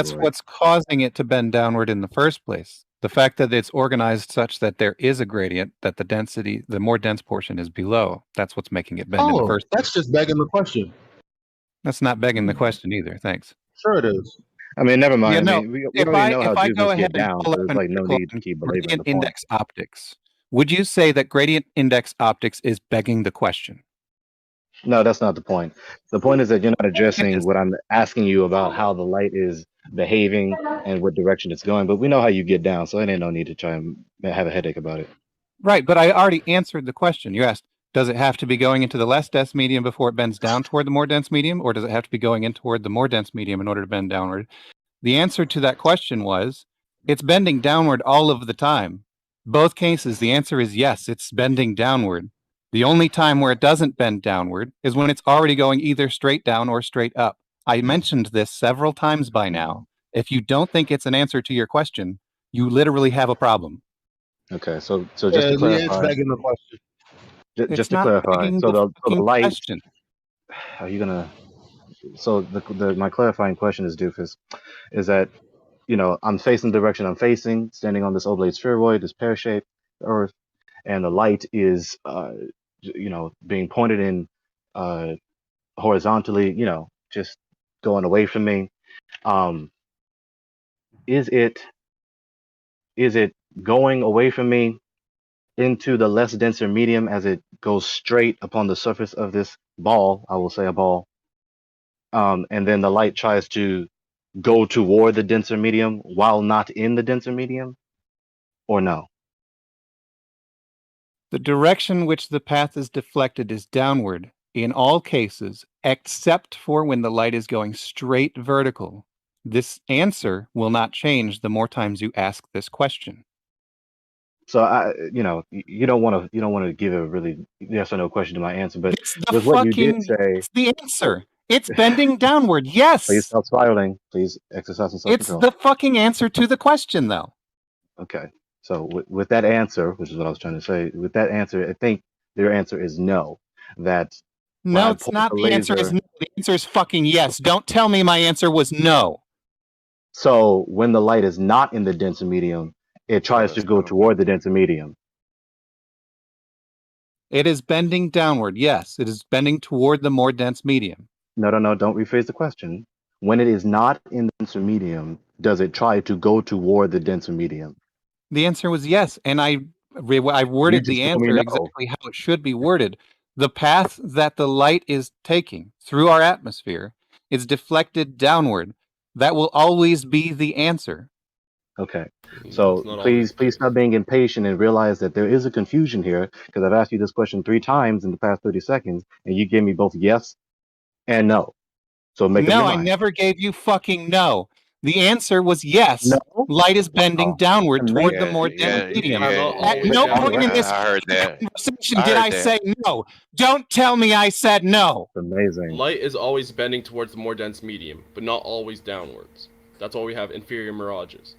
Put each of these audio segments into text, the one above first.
That's what's causing it to bend downward in the first place. The fact that it's organized such that there is a gradient, that the density, the more dense portion is below. That's what's making it bend in the first place. That's just begging the question. That's not begging the question either. Thanks. Sure it is. I mean, never mind. Yeah, no. I mean, we If already know I how go Jews ahead get and down, pull so up there's an like no article need to on keep belaboring gradient the point. index optics, would you say that gradient index optics is begging the question? No, that's not the point. The point is that you're not addressing is. what I'm asking you about how the light is behaving and what direction it's going. But we know how you get down, so it ain't no need to try and have a headache about it. Right, but I already answered the question. You asked, does it have to be going into the less dense medium before it bends down toward the more dense medium, or does it have to be going in toward the more dense medium in order to bend downward? The answer to that question was, it's bending downward all of the time. Both cases, the answer is yes, it's bending downward. The only time where it doesn't bend downward is when it's already going either straight down or straight up. I mentioned this several times by now. If you don't think it's an answer to your question, you literally have a problem. Okay, so just to clarify, it's begging the question. Just to clarify, so the light. Question. Are you gonna? So my clarifying question is, Doofus, is that I'm facing the direction I'm facing, standing on this oblate spheroid, this pear-shaped Earth, and the light is being pointed in horizontally, just going away from me. Is it going away from me into the less denser medium as it goes straight upon the surface of this ball? I will say a ball. And then the light tries to go toward the denser medium while not in the denser medium, or no? The direction which the path is deflected is downward in all cases, except for when the light is going straight vertical. This answer will not change the more times you ask this question. So you don't want to give a really yes or no question to my answer, but with what you did say, it's the answer. It's bending downward. Yes. Please stop spiraling. Please exercise some self-control. It's the fucking answer to the question, though. Okay. So with that answer, which is what I was trying to say, with that answer, I think your answer is no. No, it's not. The answer is no. The answer is fucking yes. Don't tell me my answer was no. So when the light is not in the denser medium, it tries to go toward the denser medium. It is bending downward. Yes, it is bending toward the more dense medium. No. Don't rephrase the question. When it is not in the denser medium, does it try to go toward the denser medium? The answer was yes, and I worded the answer exactly how it should be worded. The path that the light is taking through our atmosphere is deflected downward. That will always be the answer. Okay. So please stop being impatient and realize that there is a confusion here, because I've asked you this question 3 times in the past 30 seconds, and you gave me both yes and no. So make up your mind. I never gave you fucking no. The answer was yes. No? Light is bending downward toward the more dense medium. At no point in this conversation did I say no. Don't tell me I said no. Amazing. Light is always bending towards the more dense medium, but not always downwards. That's why we have inferior mirages.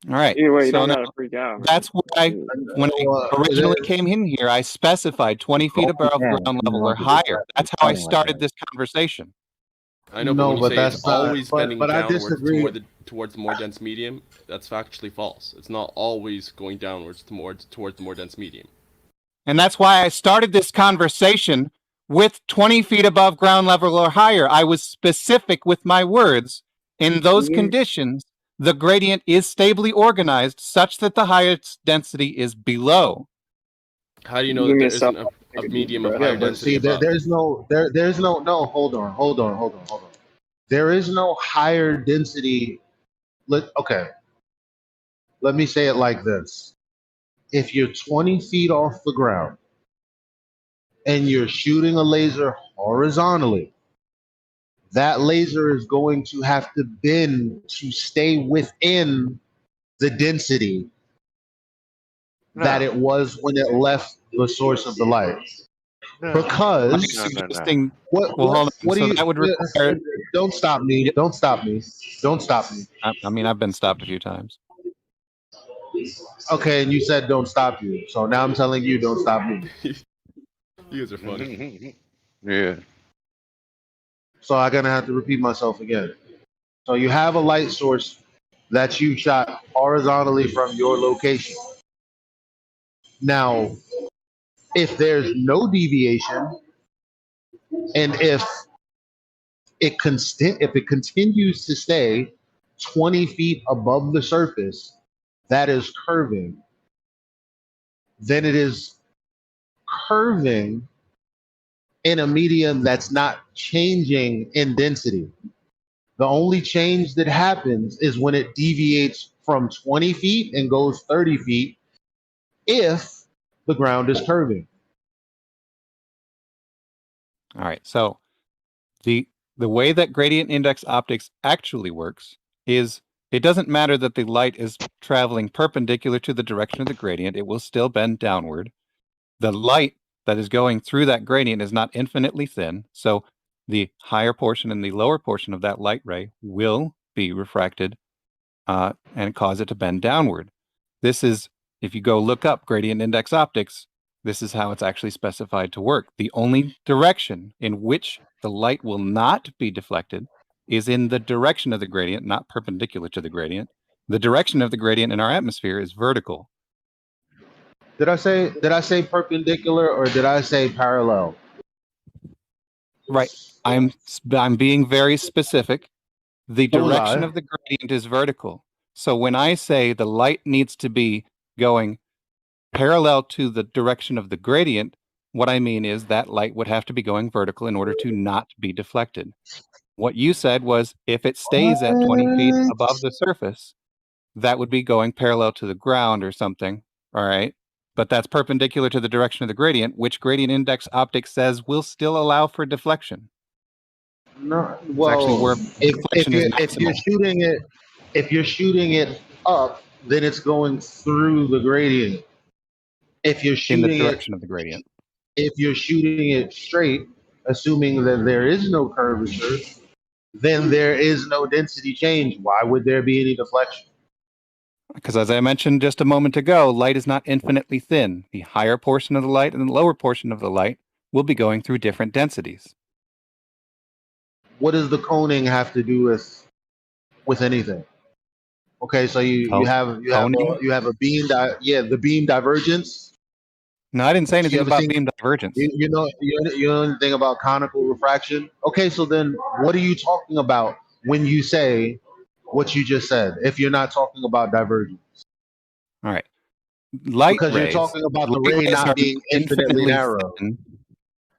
All right. Either way, you so don't gotta freak out. That's why when I originally came in here, I specified 20 feet above ground level or higher. That's how I started this conversation. I know, but when you say it's always bending downwards towards the more dense medium, that's factually false. It's not always going downwards towards the more dense medium. And that's why I started this conversation with 20 feet above ground level or higher. I was specific with my words. In those conditions, the gradient is stably organized such that the highest density is below. How do you know that there isn't a medium of higher density? There's no hold on. There is no higher density. Okay. Let me say it like this. If you're 20 feet off the ground and you're shooting a laser horizontally, that laser is going to have to bend to stay within the density that it was when it left the source of the light. Because what do you? That would require. Don't stop me! Don't stop me! Don't stop me! I mean, I've been stopped a few times. Okay, and you said don't stop you, so now I'm telling you don't stop me. You guys are funny. Yeah. So I'm gonna have to repeat myself again. So you have a light source that you shot horizontally from your location. Now, if there's no deviation, and if it continues to stay 20 feet above the surface that is curving, then it is curving in a medium that's not changing in density. The only change that happens is when it deviates from 20 feet and goes 30 feet if the ground is curving. All right. So the way that gradient index optics actually works is it doesn't matter that the light is traveling perpendicular to the direction of the gradient, it will still bend downward. The light that is going through that gradient is not infinitely thin, so the higher portion and the lower portion of that light ray will be refracted and cause it to bend downward. This is, if you go look up gradient index optics, this is how it's actually specified to work. The only direction in which the light will not be deflected is in the direction of the gradient, not perpendicular to the gradient. The direction of the gradient in our atmosphere is vertical. Did I say perpendicular or did I say parallel? Right. I'm being very specific. The So was direction I. of the gradient is vertical. So when I say the light needs to be going parallel to the direction of the gradient, what I mean is that light would have to be going vertical in order to not be deflected. What you said was if it stays at 20 feet above the surface, that would be going parallel to the ground or something. All right. But that's perpendicular to the direction of the gradient, which gradient index optics says will still allow for deflection. No, It's actually where deflection is maximal. if you're shooting it up, then it's going through the gradient. If you're In the shooting direction of the gradient. if you're shooting it straight, assuming that there is no curvature, then there is no density change. Why would there be any deflection? Because as I mentioned just a moment ago, light is not infinitely thin. The higher portion of the light and the lower portion of the light will be going through different densities. What does the coning have to do with anything? Okay, so you have Coning? a beam the beam divergence. No, I didn't say anything about seen, beam divergence. you know anything about conical refraction? Okay, so then what are you talking about when you say what you just said? If you're not talking about divergence, all right, light because rays, you're talking about the ray not being infinitely narrow. Thin.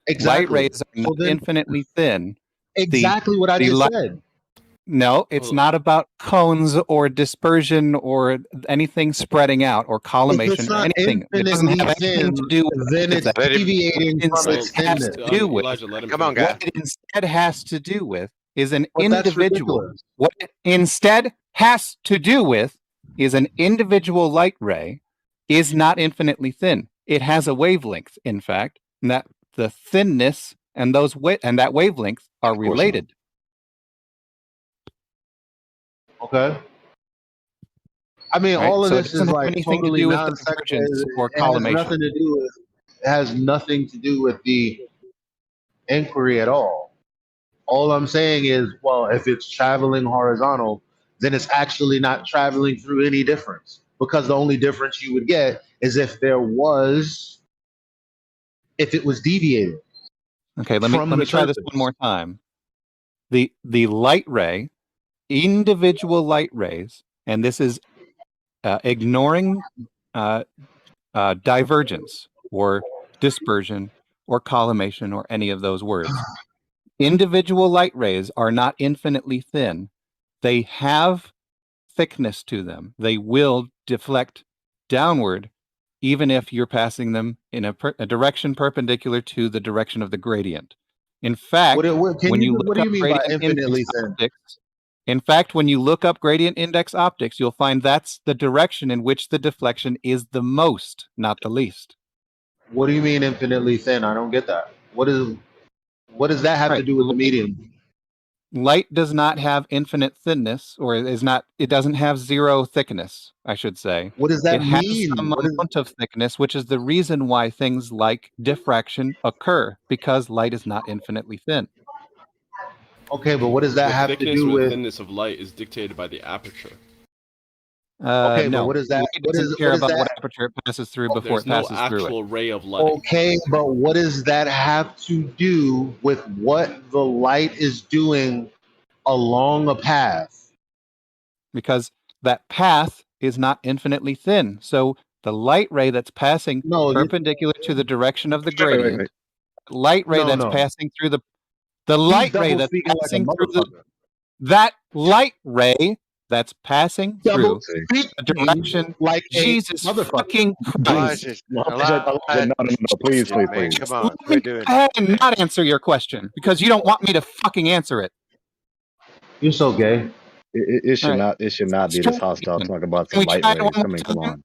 Exactly. Light rays are not infinitely thin. Exactly what I just said. No, it's not about cones or dispersion or anything spreading out or collimation If it's not or anything. It doesn't have anything to do with then it's deviating from its thinness. Elijah, let him Come on, guy. What it instead has to do with is an But that's individual. ridiculous. What it instead has to do with is an individual light ray is not infinitely thin. It has a wavelength, in fact, and that the thinness and that wavelength are related. Okay. I mean, Right? all of So this is like totally divergence or It has collimation. nothing to do with the inquiry at all. All I'm saying is, well, if it's traveling horizontal, then it's actually not traveling through any difference, because the only difference you would get is if it was deviated. Okay, let me try this one more time. The light ray, individual light rays, and this is ignoring divergence or dispersion or collimation or any of those words. Individual light rays are not infinitely thin. They have thickness to them. They will deflect downward even if you're passing them in a direction perpendicular to the direction of the gradient. In fact, what do you mean by infinitely thin? In fact, when you look up gradient index optics, you'll find that's the direction in which the deflection is the most, not the least. What do you mean infinitely thin? I don't get that. What does that have to do with the medium? Light does not have infinite thinness, or it doesn't have zero thickness, I should say. What does that mean? It has some amount of thickness, which is the reason why things like diffraction occur, because light is not infinitely thin. Okay, but what does that The have to thickness do or with? thinness of light is dictated by the aperture. Okay, but No. what does that? Light doesn't care about what aperture it passes through before There's it no passes through it. actual ray of light. Okay, but what does that have to do with what the light is doing along a path? Because that path is not infinitely thin. So the light ray that's passing perpendicular to the direction of the gradient, light ray that's passing through the light ray that's passing through that light ray that's passing through the direction. Like Jesus fucking Christ! Elijah, No, please. man, come on, Let me quit go doing ahead that. and not answer your question because you don't want me to fucking answer it. You're so gay. It should All right. not. It should not be this hostile. Talk about Can some we light try it rays. one I mean, more come time? on.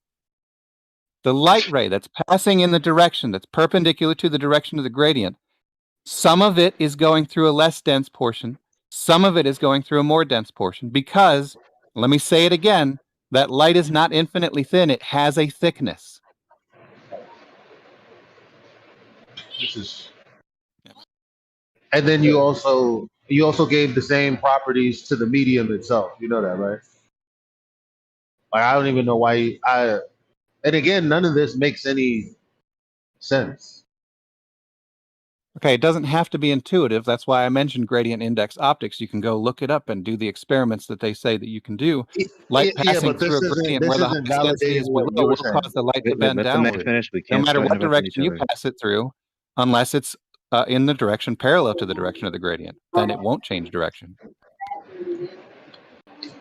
The light ray that's passing in the direction that's perpendicular to the direction of the gradient, some of it is going through a less dense portion, some of it is going through a more dense portion because, let me say it again, that light is not infinitely thin, it has a thickness. This is. And then you also gave the same properties to the medium itself. You know that, right? Like I don't even know why and again, none of this makes any sense. Okay, it doesn't have to be intuitive. That's why I mentioned gradient index optics. You can go look it up and do the experiments that they say that you can do. Light passing through a gradient where the highest density is below will cause the light to bend Let the man downward. finish. We No can't matter start what interrupting each direction you other. pass it through, unless it's in the direction parallel to the direction of the gradient, then it won't change direction.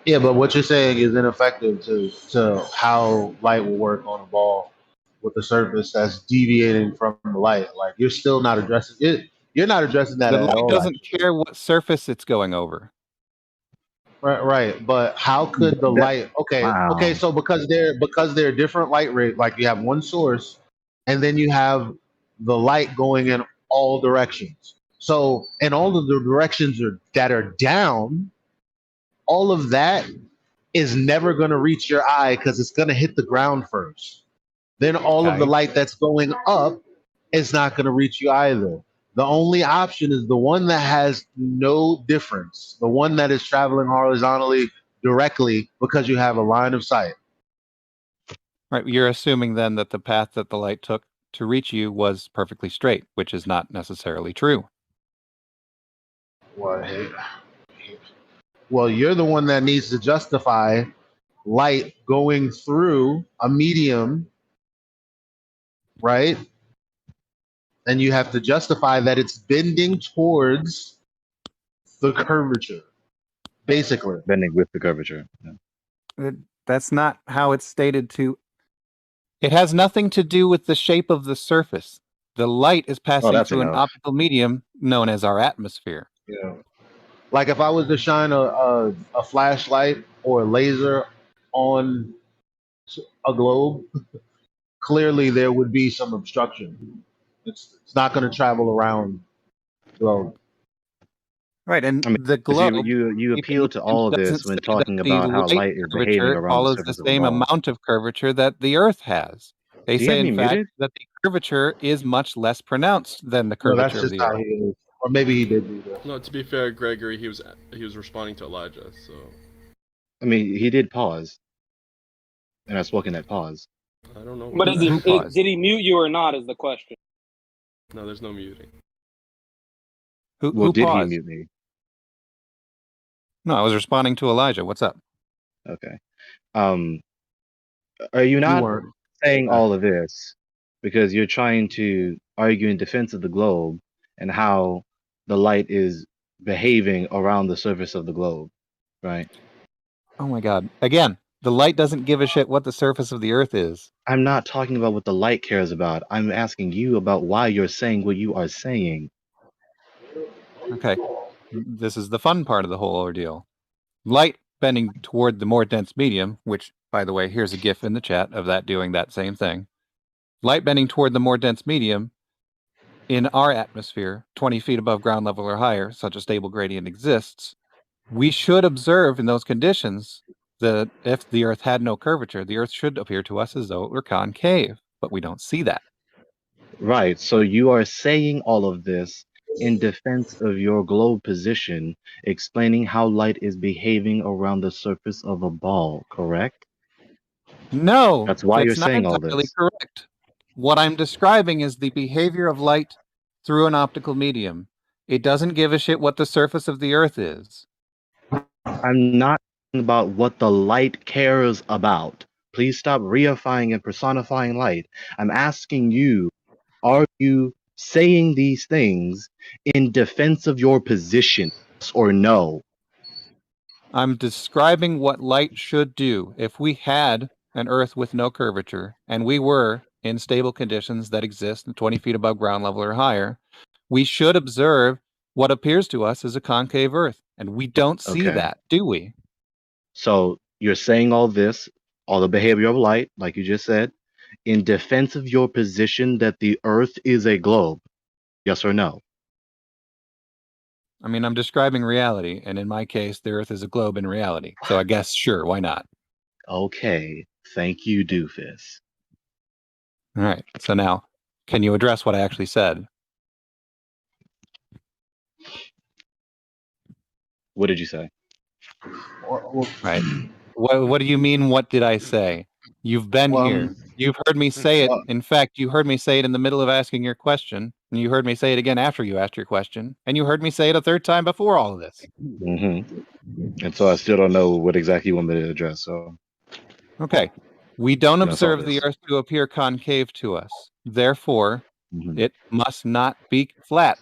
Yeah, but what you're saying is ineffective to how light will work on a ball with a surface that's deviating from the light. Like you're still not addressing it. You're not addressing that The at light all. doesn't Actually. care what surface it's going over. Right. But how could the light? Okay. So because they're different light rays, like you have one source, and then you have the light going in all directions. So in all of the directions that are down, all of that is never going to reach your eye because it's going to hit the ground first. Then all of the light that's going up is not going to reach you either. The only option is the one that has no difference, the one that is traveling horizontally directly because you have a line of sight. Right. You're assuming then that the path that the light took to reach you was perfectly straight, which is not necessarily true. Well, you're the one that needs to justify light going through a medium, right? And you have to justify that it's bending towards the curvature, basically. Bending with the curvature. Yeah. That's not how it's stated to. It has nothing to do with the shape of the surface. The light is passing through an optical medium known as our atmosphere. Yeah. Like if I was to shine a flashlight or a laser on a globe, clearly there would be some obstruction. It's not going to travel around the globe. Right, and the globe. You appeal to all of this when talking about how light is behaving around the surface the same of the ball. amount of curvature that the Earth has. They say, in fact, that the curvature is much less pronounced than the curvature of the Earth. He is. Or maybe he did do that. No, to be fair, Gregory, he was responding to Elijah, so. I mean, he did pause, and I spoke in that pause. I don't know. But did he mute you or not? Is the question. No, there's no muting. Who did paused? he mute me? No, I was responding to Elijah. What's up? Okay. Are you not saying all of this because you're trying to argue in defense of the globe and how the light is behaving around the surface of the globe, right? Oh my God. Again, the light doesn't give a shit what the surface of the Earth is. I'm not talking about what the light cares about. I'm asking you about why you're saying what you are saying. Okay. This is the fun part of the whole ordeal. Light bending toward the more dense medium, which, by the way, here's a GIF in the chat of that doing that same thing. Light bending toward the more dense medium in our atmosphere, 20 feet above ground level or higher, such a stable gradient exists. We should observe in those conditions that if the Earth had no curvature, the Earth should appear to us as though it were concave, but we don't see that. Right. So you are saying all of this in defense of your globe position, explaining how light is behaving around the surface of a ball, correct? No, That's why you're that's not saying all entirely this. correct. What I'm describing is the behavior of light through an optical medium. It doesn't give a shit what the surface of the Earth is. I'm not talking about what the light cares about. Please stop reifying and personifying light. I'm asking you, are you saying these things in defense of your position, yes or no? I'm describing what light should do. If we had an Earth with no curvature, and we were in stable conditions that exist 20 feet above ground level or higher, we should observe what appears to us as a concave Earth. And we don't see Okay. that, do we? So you're saying all this, all the behavior of light, like you just said, in defense of your position that the Earth is a globe, yes or no? I mean, I'm describing reality, and in my case, the Earth is a globe in reality. So I guess, sure, why not? Okay, thank you, Doofus. All right. So now, can you address what I actually said? What did you say? Right. What do you mean? What did I say? You've been here. You've heard me say it. In fact, you heard me say it in the middle of asking your question, and you heard me say it again after you asked your question, and you heard me say it a third time before all of this. And so I still don't know what exactly you want me to address. So, okay, we don't that's all observe the this. Earth to appear concave to us. Therefore, Mhm. it must not be flat.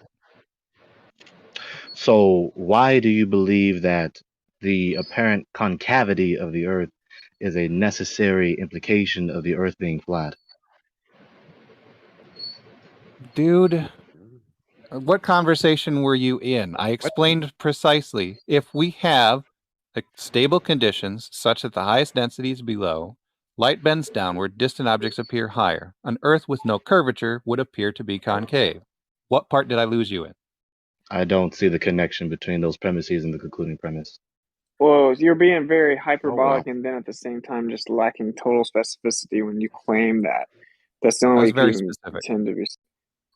So why do you believe that the apparent concavity of the Earth is a necessary implication of the Earth being flat? Dude, what conversation were you in? I explained precisely. If we have stable conditions such that the highest density is below, light bends downward, distant objects appear higher. An Earth with no curvature would appear to be concave. What part did I lose you in? I don't see the connection between those premises and the concluding premise. Well, you're being very hyperbolic and then at the same time just lacking total specificity when you claim that. That's the only way you very can even specific. pretend to be.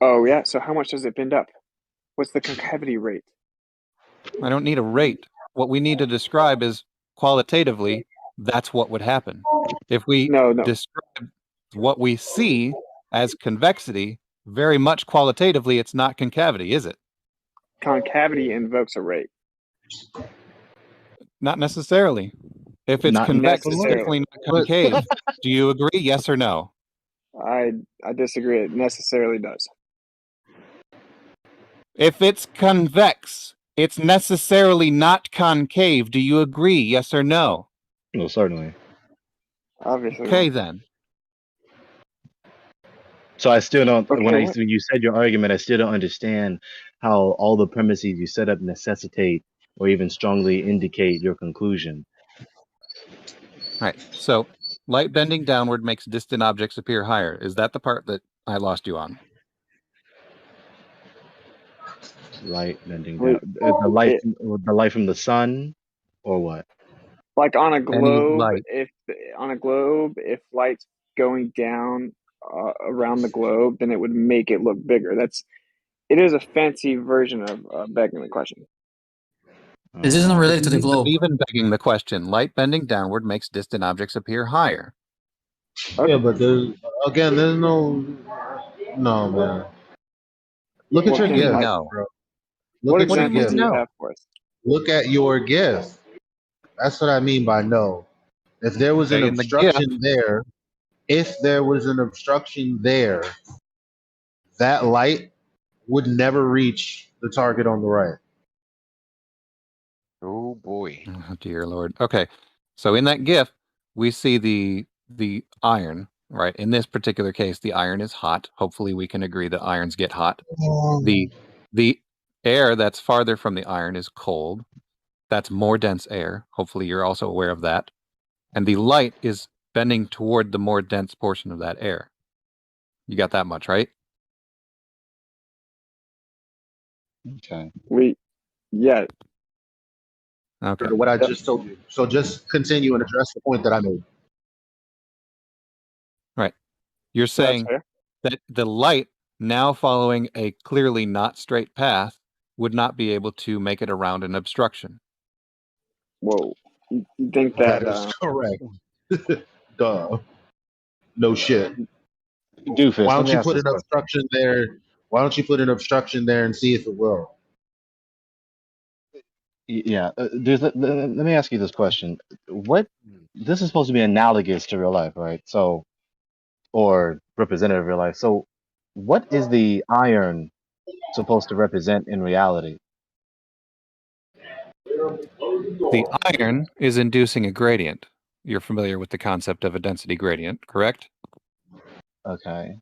Oh, yeah. So how much does it bend up? What's the concavity rate? I don't need a rate. What we need to describe is qualitatively, that's what would happen. If we describe what we see as convexity, very much qualitatively, it's not concavity, is it? Concavity invokes a rate. Not necessarily. If it's Not convex, it's necessarily. definitely not concave. Do you agree? Yes or no? I disagree. It necessarily does. If it's convex, it's necessarily not concave. Do you agree? Yes or no? No, certainly. Obviously. Okay, then. So I still don't. Okay, when you said your argument, I still don't understand how all the premises you set up necessitate or even strongly indicate your conclusion. All right. So light bending downward makes distant objects appear higher. Is that the part that I lost you on? Light bending down. The light from the sun, or what? Like on a globe, light. if light's going down around the globe, then it would make it look bigger. It is a fancy version of begging the question. This isn't related to the globe. Even begging the question, light bending downward makes distant objects appear higher. Yeah, but there's no man. Look at your gift, bro. Look at your gift. Do you have for us? Look at your gift. That's what I mean by no. If there was an obstruction there, that light would never reach the target on the right. Oh boy. Oh dear Lord. Okay. So in that GIF, we see the iron, right? In this particular case, the iron is hot. Hopefully we can agree that irons get hot. The air that's farther from the iron is cold. That's more dense air. Hopefully you're also aware of that. And the light is bending toward the more dense portion of that air. You got that much, right? Okay. Yeah. Okay. What I just told you. So just continue and address the point that I made. Right. You're saying that the light now following a clearly not straight path, would not be able to make it around an obstruction. Whoa. You think that, That is correct. Duh. No shit. Doofus, Why let don't me you ask put this an question. obstruction there? Why don't you put an obstruction there and see if it will? Yeah, Doof, let me ask you this question. This is supposed to be analogous to real life, right? So, or representative of real life. So, what is the iron supposed to represent in reality? The iron is inducing a gradient. You're familiar with the concept of a density gradient, correct? Okay.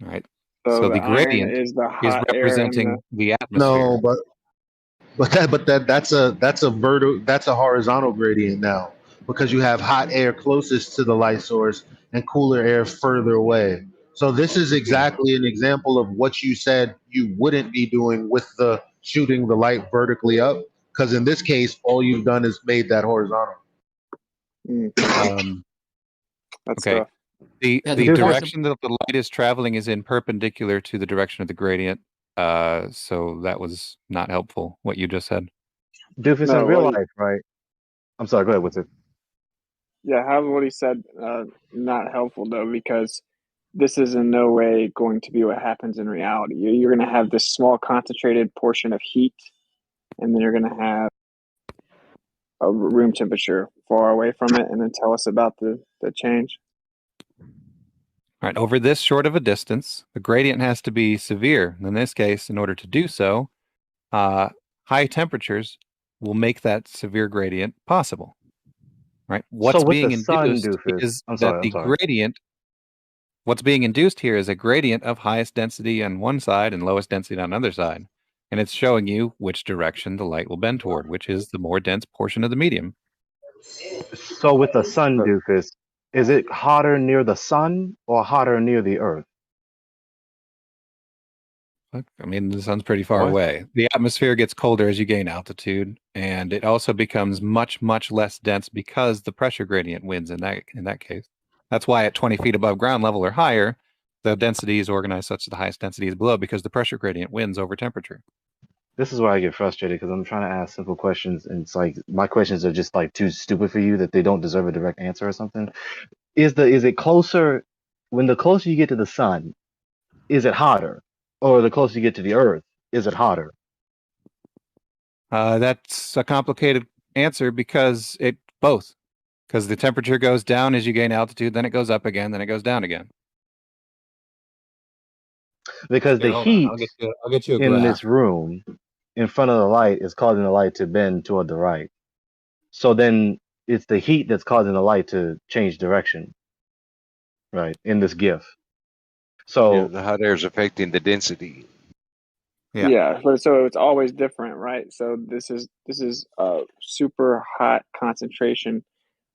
All right. so So the the iron gradient is the is hot air and representing the atmosphere. No, that's a horizontal gradient now, because you have hot air closest to the light source and cooler air further away. So this is exactly an example of what you said you wouldn't be doing with the shooting the light vertically up, because in this case all you've done is made that horizontal. that's Okay. tough. The Yeah, direction that the light is traveling is in perpendicular to the direction of the gradient. So that was not helpful, what you just said. Doofus, in No, real life, right? I'm sorry, go ahead with it. yeah, have what he said not helpful though, because this is in no way going to be what happens in reality. You're going to have this small concentrated portion of heat, and then you're going to have a room temperature far away from it, and then tell us about the change. All right. Over this short of a distance, the gradient has to be severe. In this case, in order to do so, high temperatures will make that severe gradient possible. Right. So What's with the being sun, induced Doofus, is I'm that sorry, I'm the sorry. gradient. What's being induced here is a gradient of highest density on one side and lowest density on another side. And it's showing you which direction the light will bend toward, which is the more dense portion of the medium. So with the sun, Doofus, is it hotter near the sun or hotter near the earth? I mean, the sun's pretty far What? away. The atmosphere gets colder as you gain altitude, and it also becomes much, much less dense because the pressure gradient wins in that case. That's why at 20 feet above ground level or higher, the density is organized such that the highest density is below, because the pressure gradient wins over temperature. This is where I get frustrated because I'm trying to ask simple questions and it's like my questions are just like too stupid for you that they don't deserve a direct answer or something. Is it closer when the closer you get to the sun, is it hotter? Or the closer you get to the earth, is it hotter? That's a complicated answer because both. Because the temperature goes down as you gain altitude, then it goes up again, then it goes down again. Because Here, the hold on. heat I'll get you a in graph. this room in front of the light is causing the light to bend toward the right. So then it's the heat that's causing the light to change direction, right? In this GIF. So The hot air is affecting the density. Yeah, but so it's always different, right? So this is a super hot concentration,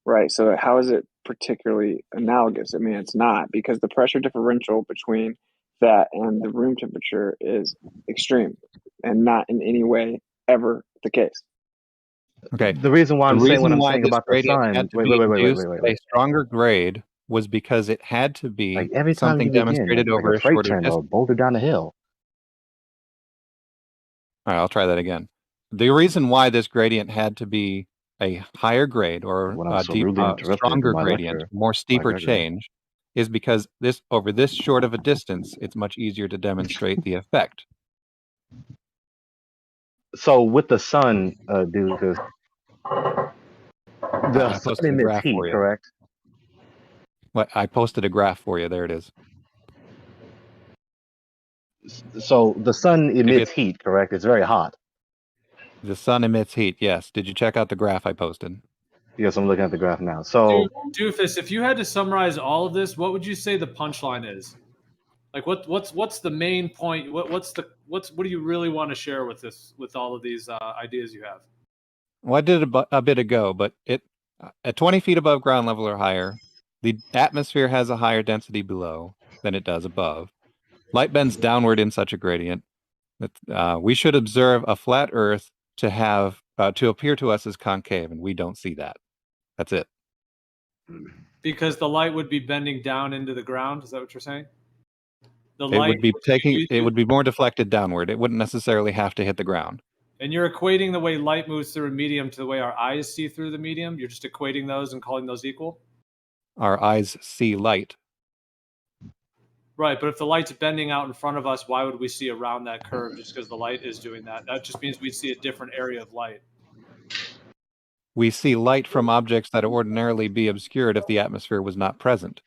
right? So how is it particularly analogous? I mean, it's not, because the pressure differential between that and the room temperature is extreme and not in any way ever the case. Okay. the reason why The I'm saying what reason I'm why saying this about the gradient had sun, to be induced at a wait. stronger grade was because it had to Like be every time something you begin, demonstrated like a over a freight shorter train or a distance. boulder down a hill. All right, I'll try that again. The reason why this gradient had to be a higher grade or When I'm a so rudely interrupted in stronger my gradient, lecture more by steeper Gregory. change, is because over this short of a distance, it's much easier to demonstrate the effect. So with the sun, Doofus, the I sun posted a emits graph heat, for you. correct? I posted a graph for you. There it is. So the sun Did you emits get heat, correct? It's very hot. the sun emits heat? Yes. Did you check out the graph I posted? Yes, I'm looking at the graph now. So Doofus, if you had to summarize all of this, what would you say the punchline is? Like what's the main point? What do you really want to share with this, with all of these ideas you have? Well, I did a bit ago, but at 20 feet above ground level or higher, the atmosphere has a higher density below than it does above. Light bends downward in such a gradient that we should observe a flat Earth to appear to us as concave, and we don't see that. That's it. Because the light would be bending down into the ground. Is that what you're saying? The It light would be it would be more deflected downward. It wouldn't necessarily have to hit the ground. And you're equating the way light moves through a medium to the way our eyes see through the medium. You're just equating those and calling those equal. Our eyes see light. Right, but if the light's bending out in front of us, why would we see around that curve just because the light is doing that? That just means we see a different area of light. We see light from objects that ordinarily be obscured if the atmosphere was not present.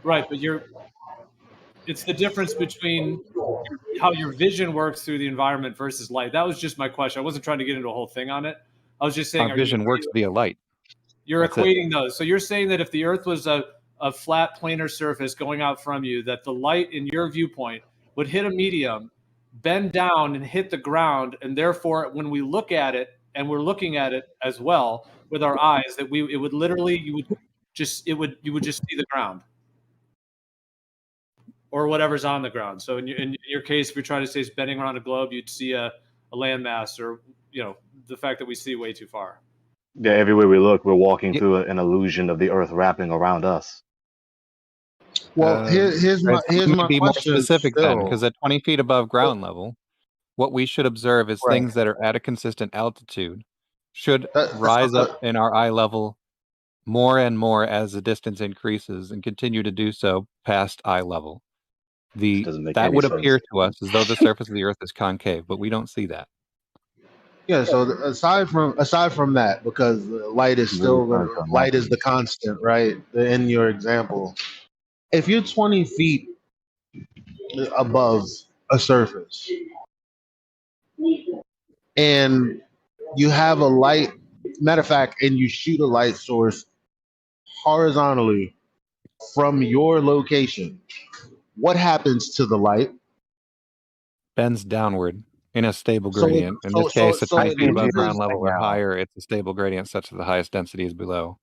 Right, but it's the difference between how your vision works through the environment versus light. That was just my question. I wasn't trying to get into a whole thing on it. I was just saying, Our vision works via light. You're equating those. So you're saying that if the Earth was a flat planar surface going out from you, that the light in your viewpoint would hit a medium, bend down and hit the ground, and therefore when we look at it, and we're looking at it as well with our eyes, that you would just see the ground or whatever's on the ground. So in your case, if you're trying to say it's bending around a globe, you'd see a landmass, or the fact that we see way too far. Yeah, everywhere we look, we're walking through an illusion of the Earth wrapping around us. Well, here's my be question. More specific still. then, because at 20 feet above ground level, what we should observe is things that are at a consistent altitude should rise up in our eye level more and more as the distance increases, and continue to do so past eye level. That would appear to us as though the surface of the Earth is concave, but we don't see that. Yeah. So aside from that, because light is still light is the constant, right? In your example, if you're 20 feet above a surface and you have a light, matter of fact, and you shoot a light source horizontally from your location, what happens to the light? Bends downward in a stable gradient. In this case, at 20 feet above ground level or higher, it's a stable gradient such that the highest density is below.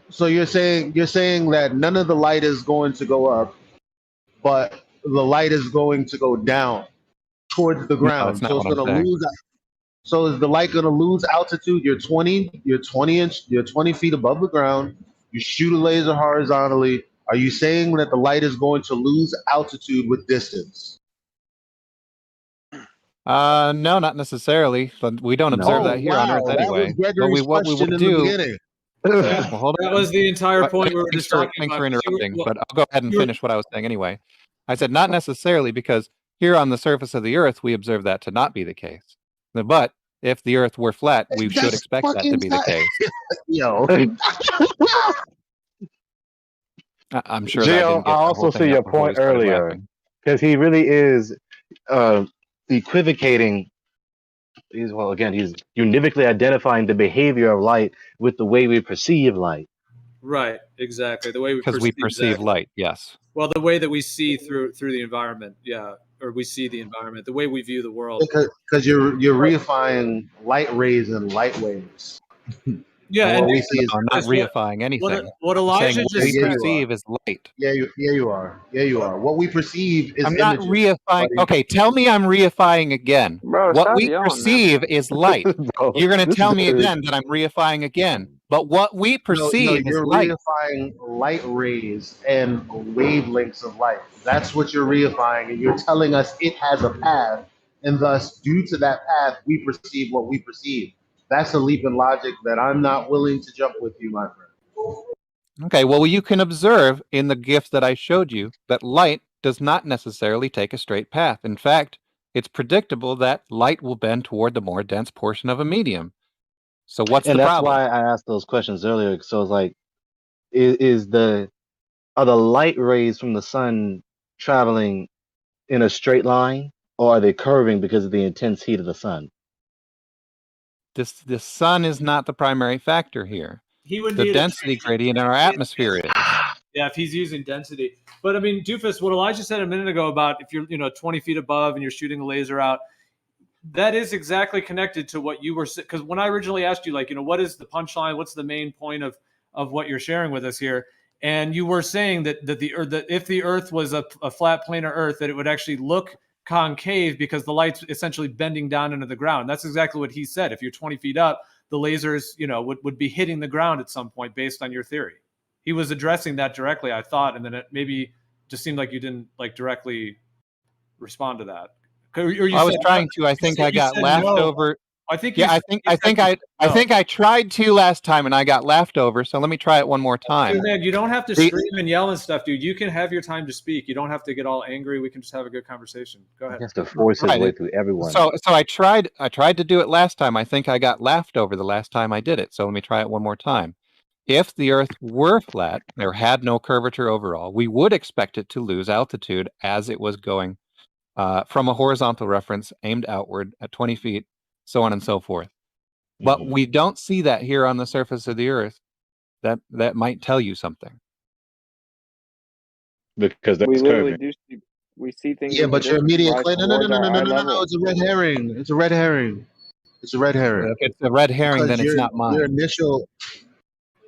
So you're saying that none of the light is going to go up, but the light is going to go down towards the ground. No, that's not what I'm saying. So is the light going to lose altitude? You're 20 feet above the ground. You shoot a laser horizontally. Are you saying that the light is going to lose altitude with distance? No, not necessarily. But we don't observe that here on Earth anyway. What we would do. Yeah, well, hold on. That was the entire point we were just talking about. Thanks for interrupting, but I'll go ahead and finish what I was saying anyway. I said not necessarily, because here on the surface of the Earth, we observe that to not be the case. But if the Earth were flat, we should expect that to be the case. Yo. I'm sure Gio, I also see your point earlier, because he really is equivocating. He's univocally identifying the behavior of light with the way we perceive light. Right, exactly. The way we perceive light, yes. Well, the way that we see through the environment, yeah, or we see the environment, the way we view the world. Because you're reifying light rays and light waves. Yeah, and we see I'm not reifying anything. What Elijah just said, perceive is light. Yeah, you are. Yeah, you are. What we perceive is. I'm not reifying. Okay, tell me I'm reifying again. Bro, what we perceive is light. You're going to tell me again that I'm reifying again. But what we perceive is light. You're reifying light rays and wavelengths of light. That's what you're reifying, and you're telling us it has a path, and thus, due to that path, we perceive what we perceive. That's a leap in logic that I'm not willing to jump with you, my friend. Okay, well, you can observe in the GIF that I showed you that light does not necessarily take a straight path. In fact, it's predictable that light will bend toward the more dense portion of a medium. So what's the problem? And that's why I asked those questions earlier. So it's like, are the light rays from the sun traveling in a straight line, or are they curving because of the intense heat of the sun? The sun is not the primary factor here. The density gradient in our atmosphere is. Yeah, if he's using density. But I mean, Doofus, what Elijah said a minute ago about if you're 20 feet above and you're shooting a laser out, that is exactly connected to what you were, because when I originally asked you, what is the punchline? What's the main point of what you're sharing with us here? And you were saying that if the Earth was a flat planar Earth, that it would actually look concave because the light's essentially bending down into the ground. That's exactly what he said. If you're 20 feet up, the lasers, would be hitting the ground at some point based on your theory. he was addressing that directly, I thought, and then it maybe just seemed like you didn't like directly respond to that. Or you I was said, trying to. I think I got laughed over. I think Yeah, I think I tried to last time and I got laughed over. So let me try it one more time. Dude, man, you don't have to scream and yell and stuff, dude. You can have your time to speak. You don't have to get all angry. We can just have a good conversation. Go ahead. He has to force his way through everyone. So I tried to do it last time. I think I got laughed over the last time I did it. So let me try it one more time. If the Earth were flat, there had no curvature overall, we would expect it to lose altitude as it was going from a horizontal reference aimed outward at 20 feet, so on and so forth. But we don't see that here on the surface of the Earth. That might tell you something. Because we literally do see, we see things. Yeah, but your immediate claim. No. It's a red herring. It's a red herring. It's a red herring. If it's a red herring, then it's not mine.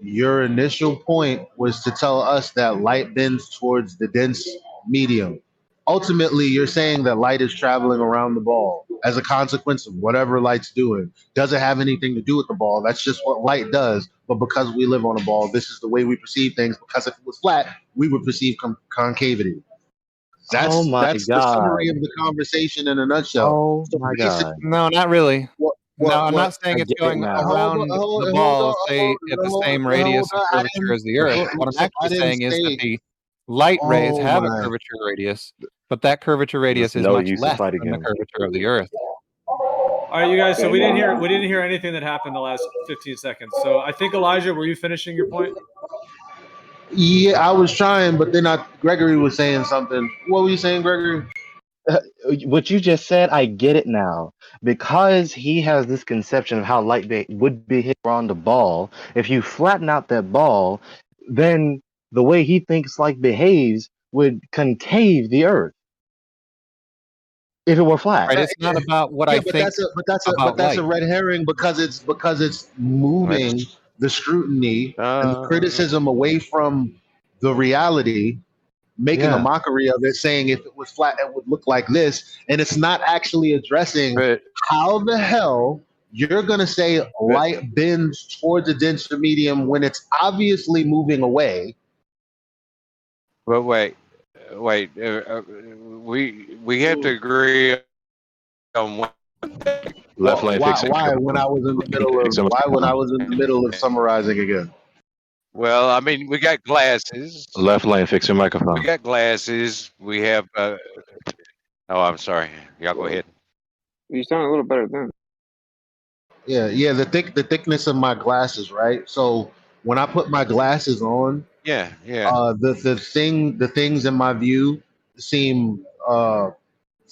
Your initial point was to tell us that light bends towards the dense medium. Ultimately, you're saying that light is traveling around the ball as a consequence of whatever light's doing. Doesn't have anything to do with the ball. That's just what light does. But because we live on a ball, this is the way we perceive things. Because if it was flat, we would perceive concavity. That's the summary of the conversation in a nutshell. Oh my God. No, not really. I'm not saying it's going around the ball, say, at the same radius of curvature as the Earth. What I'm actually saying is that the light rays have a curvature radius, but that curvature radius is much less than the curvature of the Earth. All right, you guys. So we didn't hear anything that happened the last 15 seconds. So I think, Elijah, were you finishing your point? Yeah, I was trying, but then Gregory was saying something. What were you saying, Gregory? What you just said, I get it now. Because he has this conception of how light would be hit around the ball. If you flatten out that ball, then the way he thinks light behaves would concave the Earth. If it were flat, right, it's not about what I think. But that's a red herring because it's moving the scrutiny and the criticism away from the reality, making a mockery of it, saying if it was flat, it would look like this, and it's not actually addressing how the hell you're going to say light bends towards a denser medium when it's obviously moving away. But wait. We have to agree on one. Left lane fixing. Why when I was in the middle of summarizing again? Well, I mean, we got glasses. Left lane fixing microphone. We got glasses. We have. Oh, I'm sorry. Y'all go ahead. You sound a little better then. Yeah. The thickness of my glasses, right? So when I put my glasses on, the things in my view seem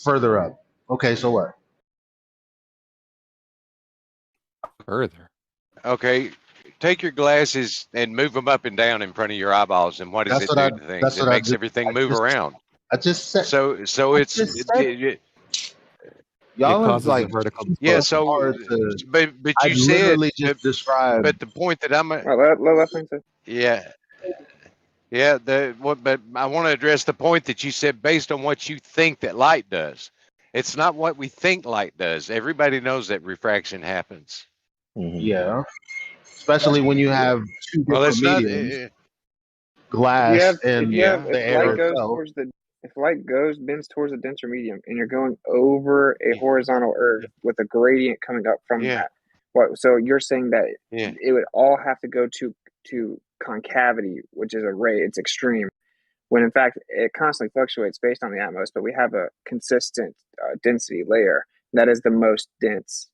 further up. Okay, so what? Further. Okay, take your glasses and move them up and down in front of your eyeballs, and what does it do to things? It makes everything move around. I just said. So it's. Y'all causes like vertical. Yeah. So, but you said. Just described. But the point that I'm. Yeah. Yeah, but I want to address the point that you said based on what you think that light does. It's not what we think light does. Everybody knows that refraction happens. Yeah, especially when you have two different mediums, glass and the air itself. If light bends towards a denser medium, and you're going over a horizontal Earth with a gradient coming up from that, so you're saying that it would all have to go to concavity, which is a ray, it's extreme, when in fact it constantly fluctuates based on the atmosphere, but we have a consistent density layer that is the most dense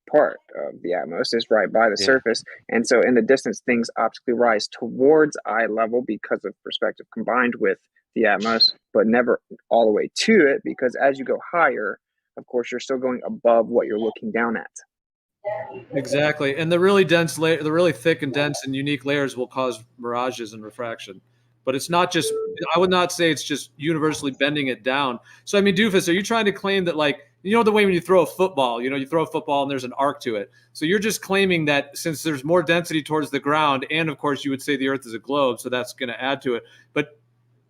part of the atmosphere, is right by the surface, and so in the distance things optically rise towards eye level because of perspective combined with the atmosphere, but never all the way to it, because as you go higher, of course, you're still going above what you're looking down at. Exactly, and the really dense layer, the really thick and dense and unique layers will cause mirages and refraction. But it's not just, I would not say it's just universally bending it down. So I mean, Doofus, are you trying to claim that, like, you know, the way when you throw a football, you throw a football and there's an arc to it. So you're just claiming that since there's more density towards the ground, and of course you would say the Earth is a globe, so that's going to add to it. But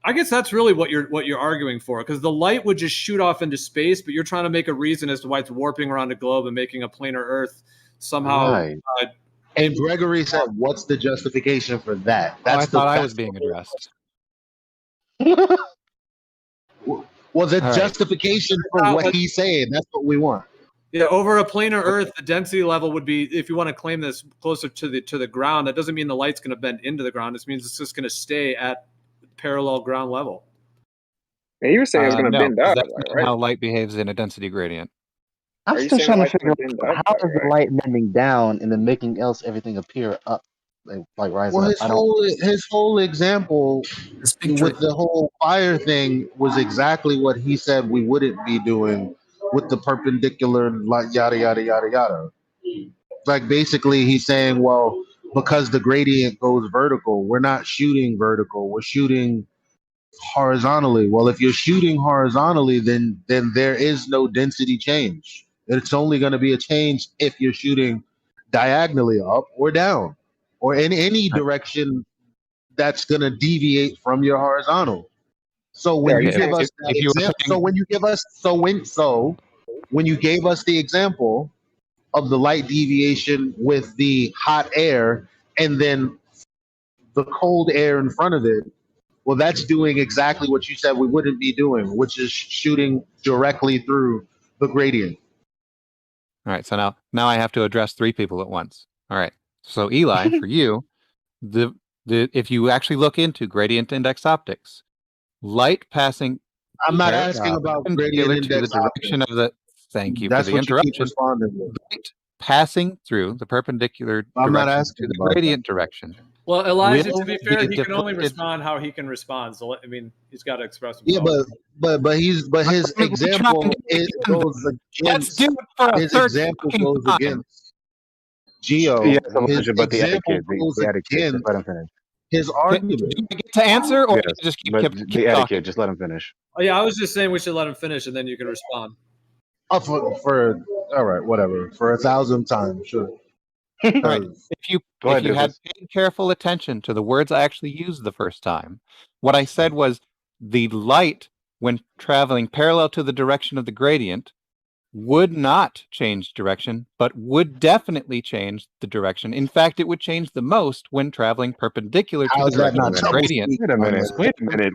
I guess that's really what you're arguing for, because the light would just shoot off into space, but you're trying to make a reason as to why it's warping around a globe and making a planar Earth somehow. Right. And Gregory said, "What's the justification for that?" I thought I was being addressed. Well, the All right. justification for what he's saying, that's what we want. Yeah, over a planar Earth, the density level would be, if you want to claim this closer to the ground, that doesn't mean the light's going to bend into the ground. It means it's just going to stay at parallel ground level. And you were saying it's going to bend up, that's right? how light behaves in a density gradient. I'm still trying to figure out how is the light bending down and then making everything appear up, like rising Well, up. his whole example with the whole fire thing was exactly what he said we wouldn't be doing with the perpendicular, like yada yada yada yada. Like basically, he's saying, well, because the gradient goes vertical, we're not shooting vertical, we're shooting horizontally. Well, if you're shooting horizontally, then there is no density change. It's only going to be a change if you're shooting diagonally up or down, or in any direction that's going to deviate from your horizontal. So when you give us that example, when you gave us the example of the light deviation with the hot air and then the cold air in front of it, well, that's doing exactly what you said we wouldn't be doing, which is shooting directly through the gradient. All right, so now I have to address three people at once. All right, so Eli, for you, if you actually look into gradient index optics, light passing. I'm not asking about gradient index to the direction optics. of the. Thank you That's for the what you keep interruption. responding with. Light passing through the perpendicular I'm not direction asking to the about gradient direction. Well, Elijah, will to be fair, be he can only deflected- respond how he can respond. So I mean, he's got to express Yeah, himself. but his example goes Let's do against it for a his third example fucking goes time. against Geo. Yeah, His but the example etiquette, goes the etiquette, against just let him finish. his argument. Do you get to answer, or Yes, you just keep but keep the talking? etiquette, just let him finish. Oh yeah, I was just saying we should let him finish, and then you can respond. Oh, for all right, whatever. For 1,000 times, sure. All right. If you ahead, had Doofus. paid careful attention to the words I actually used the first time, what I said was the light, when traveling parallel to the direction of the gradient, would not change direction, but would definitely change the direction. In fact, it would change the most when traveling perpendicular to How the is that direction not of the double gradient. speak?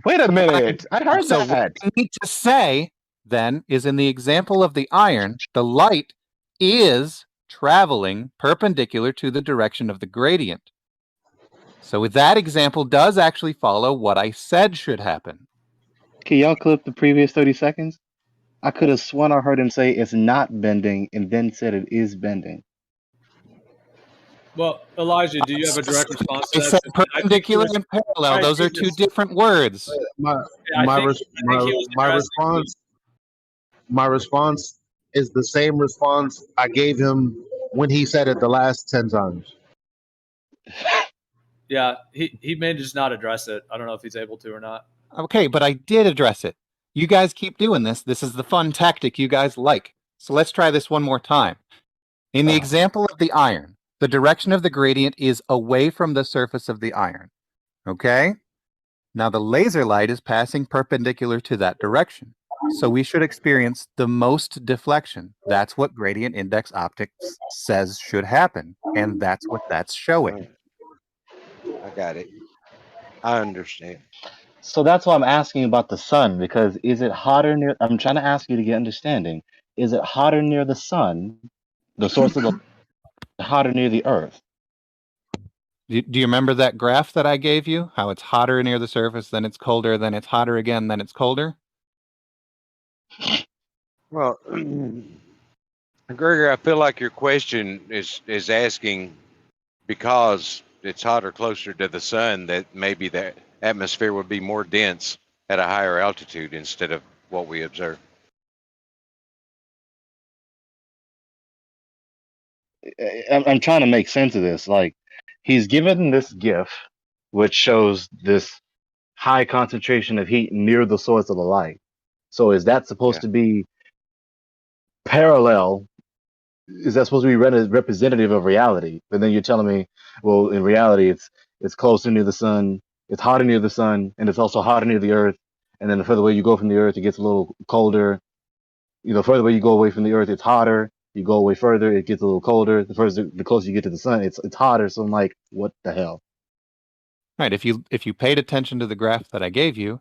Wait a minute. I heard So that. what I need to say then is, in the example of the iron, the light is traveling perpendicular to the direction of the gradient. So with that example does actually follow what I said should happen. Can y'all clip the previous 30 seconds? I could have sworn I heard him say it's not bending and then said it is bending. Well, Elijah, do you have a direct response to I that? said perpendicular and parallel. Right, Those are two different words. My response is the same response I gave him when he said it the last 10 times. Yeah, he may just not address it. I don't know if he's able to or not. Okay, but I did address it. You guys keep doing this. This is the fun tactic you guys like. So let's try this one more time. In the example of the iron, the direction of the gradient is away from the surface of the iron. Okay? Now the laser light is passing perpendicular to that direction. So we should experience the most deflection. That's what gradient index optics says should happen. And that's what that's showing. I got it. I understand. So that's why I'm asking about the sun, because is it hotter near, I'm trying to ask you to get understanding. Is it hotter near the sun, the source of the hotter near the earth? Do you remember that graph that I gave you? How it's hotter near the surface, then it's colder, then it's hotter again, then it's colder? Well, Gregor, I feel like your question is asking because it's hotter closer to the sun that maybe the atmosphere would be more dense at a higher altitude instead of what we observe. I'm trying to make sense of this. Like, he's given this GIF, which shows this high concentration of heat near the source of the light. So is that supposed to be parallel? Is that supposed to be representative of reality? But then you're telling me, well, in reality, it's closer near the sun, it's hotter near the sun, and it's also hotter near the earth. And then the further away you go from the earth, it gets a little colder. You know, further away you go away from the earth, it's hotter. You go away further, it gets a little colder. The closer you get to the sun, it's hotter. So I'm like, what the hell? Right. If you paid attention to the graph that I gave you,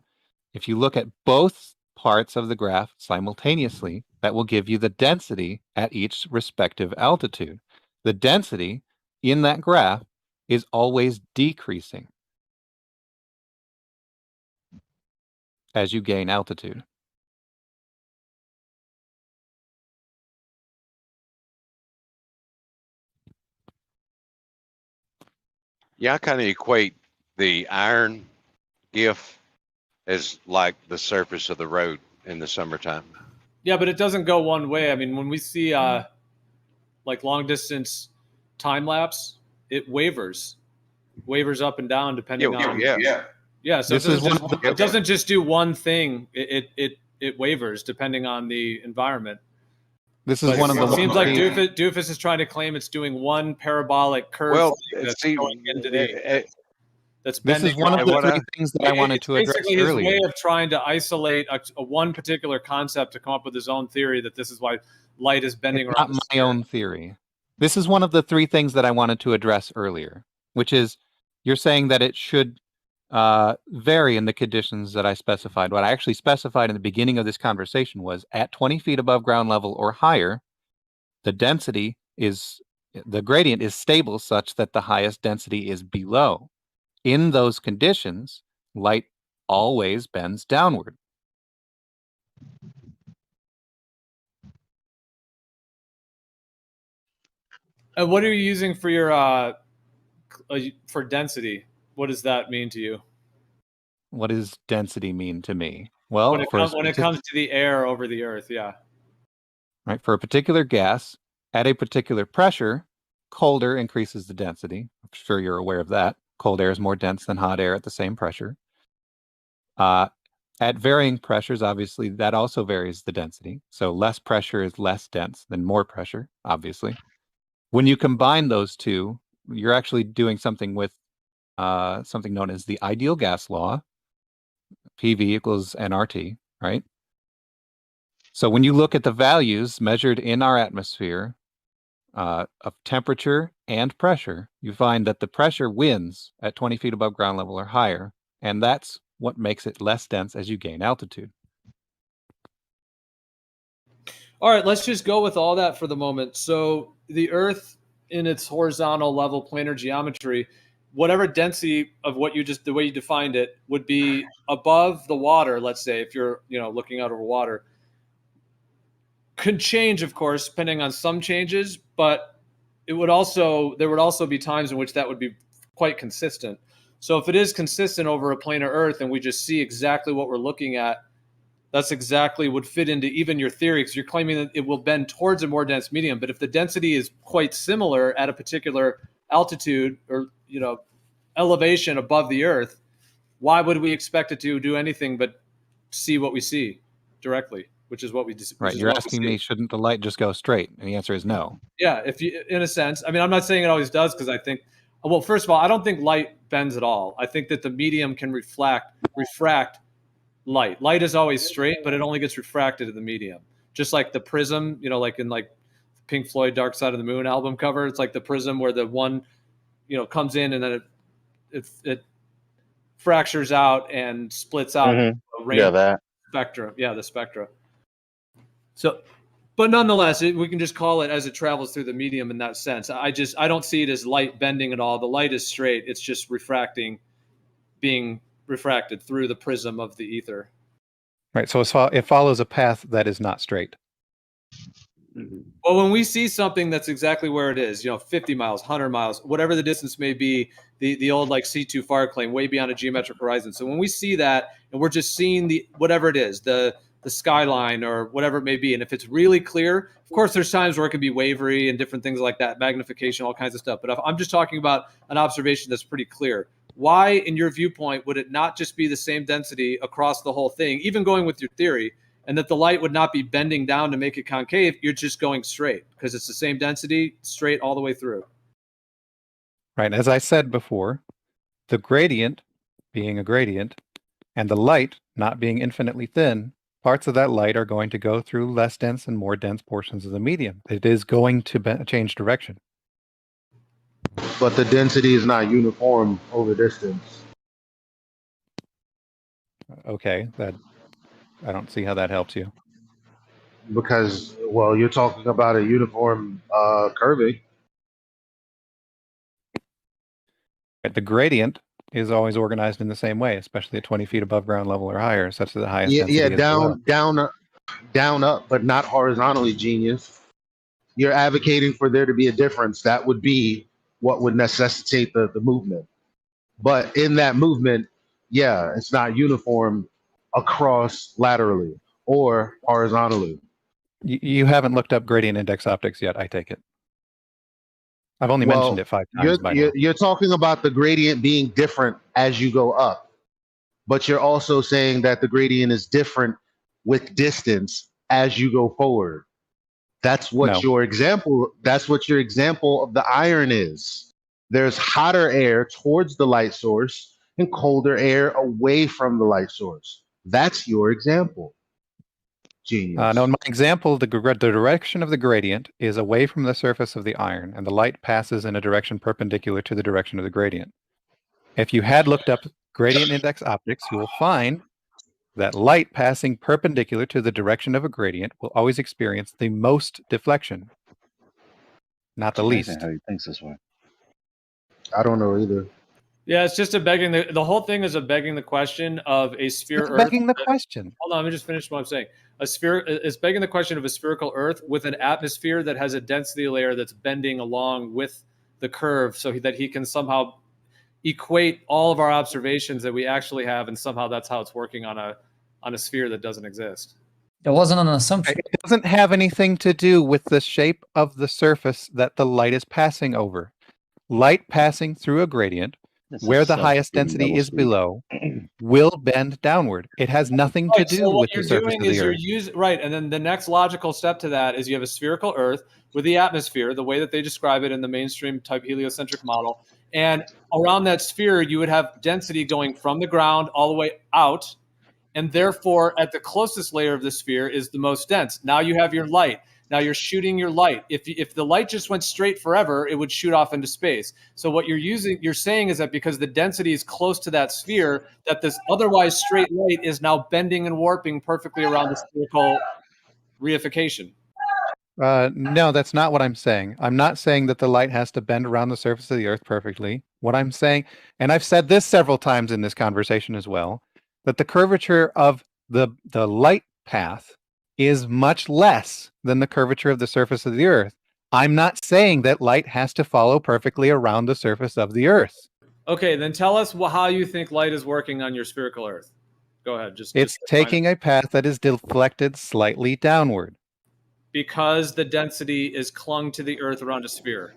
if you look at both parts of the graph simultaneously, that will give you the density at each respective altitude. The density in that graph is always decreasing as you gain altitude. Yeah, I kind of equate the iron GIF as like the surface of the road in the summertime. Yeah, but it doesn't go one way. I mean, when we see like long distance time lapse, it wavers up and down depending on. Yeah. So it doesn't just do one thing. It wavers depending on the environment. This is one of the. It seems like Doofus is trying to claim it's doing one parabolic curve. Well, that's see, going into the. That's this is one of the three things that I wanted to address basically earlier. his way of trying to isolate a one particular concept to come up with his own theory that this is why light is bending It's around. not my own theory. This is one of the three things that I wanted to address earlier, which is you're saying that it should vary in the conditions that I specified. What I actually specified in the beginning of this conversation was at 20 feet above ground level or higher, the gradient is stable such that the highest density is below. In those conditions, light always bends downward. And what are you using for your for density? What does that mean to you? What does density mean to me? Well, when it comes to the air over the earth, yeah. Right, for a particular gas at a particular pressure, colder increases the density. I'm sure you're aware of that. Cold air is more dense than hot air at the same pressure. At varying pressures, obviously, that also varies the density. So less pressure is less dense than more pressure, obviously. When you combine those two, you're actually doing something with something known as the ideal gas law, PV equals nRT, right? So when you look at the values measured in our atmosphere of temperature and pressure, you find that the pressure wins at 20 feet above ground level or higher, and that's what makes it less dense as you gain altitude. All right, let's just go with all that for the moment. So the Earth in its horizontal level planar geometry, whatever density of what you just, the way you defined it, would be above the water, let's say, if you're, looking out over water. Could change, of course, depending on some changes, but there would also be times in which that would be quite consistent. So if it is consistent over a planar Earth and we just see exactly what we're looking at, that's exactly would fit into even your theory, because you're claiming that it will bend towards a more dense medium. But if the density is quite similar at a particular altitude or elevation above the Earth, why would we expect it to do anything but see what we see directly, which is what we just right. You're asking me, shouldn't the light just go straight? And the answer is no. Yeah, if you, in a sense, I mean, I'm not saying it always does, because I think, well, first of all, I don't think light bends at all. I think that the medium can refract light. Light is always straight, but it only gets refracted to the medium. Just like the prism, like in Pink Floyd Dark Side of the Moon album cover, it's like the prism where the one, comes in and then it fractures out and splits out a that spectrum. Yeah, the spectra. So, but nonetheless, we can just call it as it travels through the medium in that sense. I don't see it as light bending at all. The light is straight. It's just being refracted through the prism of the ether. Right. So it follows a path that is not straight. Well, when we see something that's exactly where it is, 50 miles, 100 miles, whatever the distance may be, the old C2 far claim, way beyond a geometric horizon. So when we see that and we're just seeing whatever it is, the skyline or whatever it may be, and if it's really clear, of course, there's times where it can be wavery and different things like that, magnification, all kinds of stuff. But if I'm just talking about an observation that's pretty clear, why, in your viewpoint, would it not just be the same density across the whole thing, even going with your theory, and that the light would not be bending down to make it concave? You're just going straight because it's the same density, straight all the way through. Right. As I said before, the gradient being a gradient and the light not being infinitely thin parts of that light are going to go through less dense and more dense portions of the medium. It is going to change direction. But the density is not uniform over distance. Okay, that I don't see how that helps you. Because, well, you're talking about a uniform curving. The gradient is always organized in the same way, especially at 20 feet above ground level or higher, such that the highest density is below. down up, but not horizontally, genius. You're advocating for there to be a difference. That would be what would necessitate the movement. But in that movement, yeah, it's not uniform across laterally or horizontally. You haven't looked up gradient index optics yet, I take it. I've only mentioned it 5 times by now. You're talking about the gradient being different as you go up, but you're also saying that the gradient is different with distance as you go forward. That's what your example. That's what your example of the iron is. There's hotter air towards the light source and colder air away from the light source. That's your example. Genius. No, in my example, the direction of the gradient is away from the surface of the iron, and the light passes in a direction perpendicular to the direction of the gradient. If you had looked up gradient index optics, you will find that light passing perpendicular to the direction of a gradient will always experience the most deflection, not the least. How he thinks this way. I don't know either. Yeah, it's just a begging the whole thing is a begging the question of a sphere Earth. Begging the question. Hold on, let me just finish what I'm saying. A sphere is begging the question of a spherical Earth with an atmosphere that has a density layer that's bending along with the curve, so that he can somehow equate all of our observations that we actually have, and somehow that's how it's working on a sphere that doesn't exist. It wasn't an assumption. It doesn't have anything to do with the shape of the surface that the light is passing over. Light passing through a gradient where the highest density is below will bend downward. It has nothing to do with the surface of the Earth. Right, and then the next logical step to that is you have a spherical Earth with the atmosphere, the way that they describe it in the mainstream type heliocentric model, and around that sphere you would have density going from the ground all the way out, and therefore at the closest layer of the sphere is the most dense. Now you have your light. Now you're shooting your light. If the light just went straight forever, it would shoot off into space. So what you're saying is that because the density is close to that sphere, that this otherwise straight light is now bending and warping perfectly around the spherical reification. No, that's not what I'm saying. I'm not saying that the light has to bend around the surface of the Earth perfectly. What I'm saying, and I've said this several times in this conversation as well, that the curvature of the light path is much less than the curvature of the surface of the Earth. I'm not saying that light has to follow perfectly around the surface of the Earth. Okay, then tell us how you think light is working on your spherical Earth. Go ahead. It's taking a path that is deflected slightly downward. Because the density is clung to the Earth around a sphere.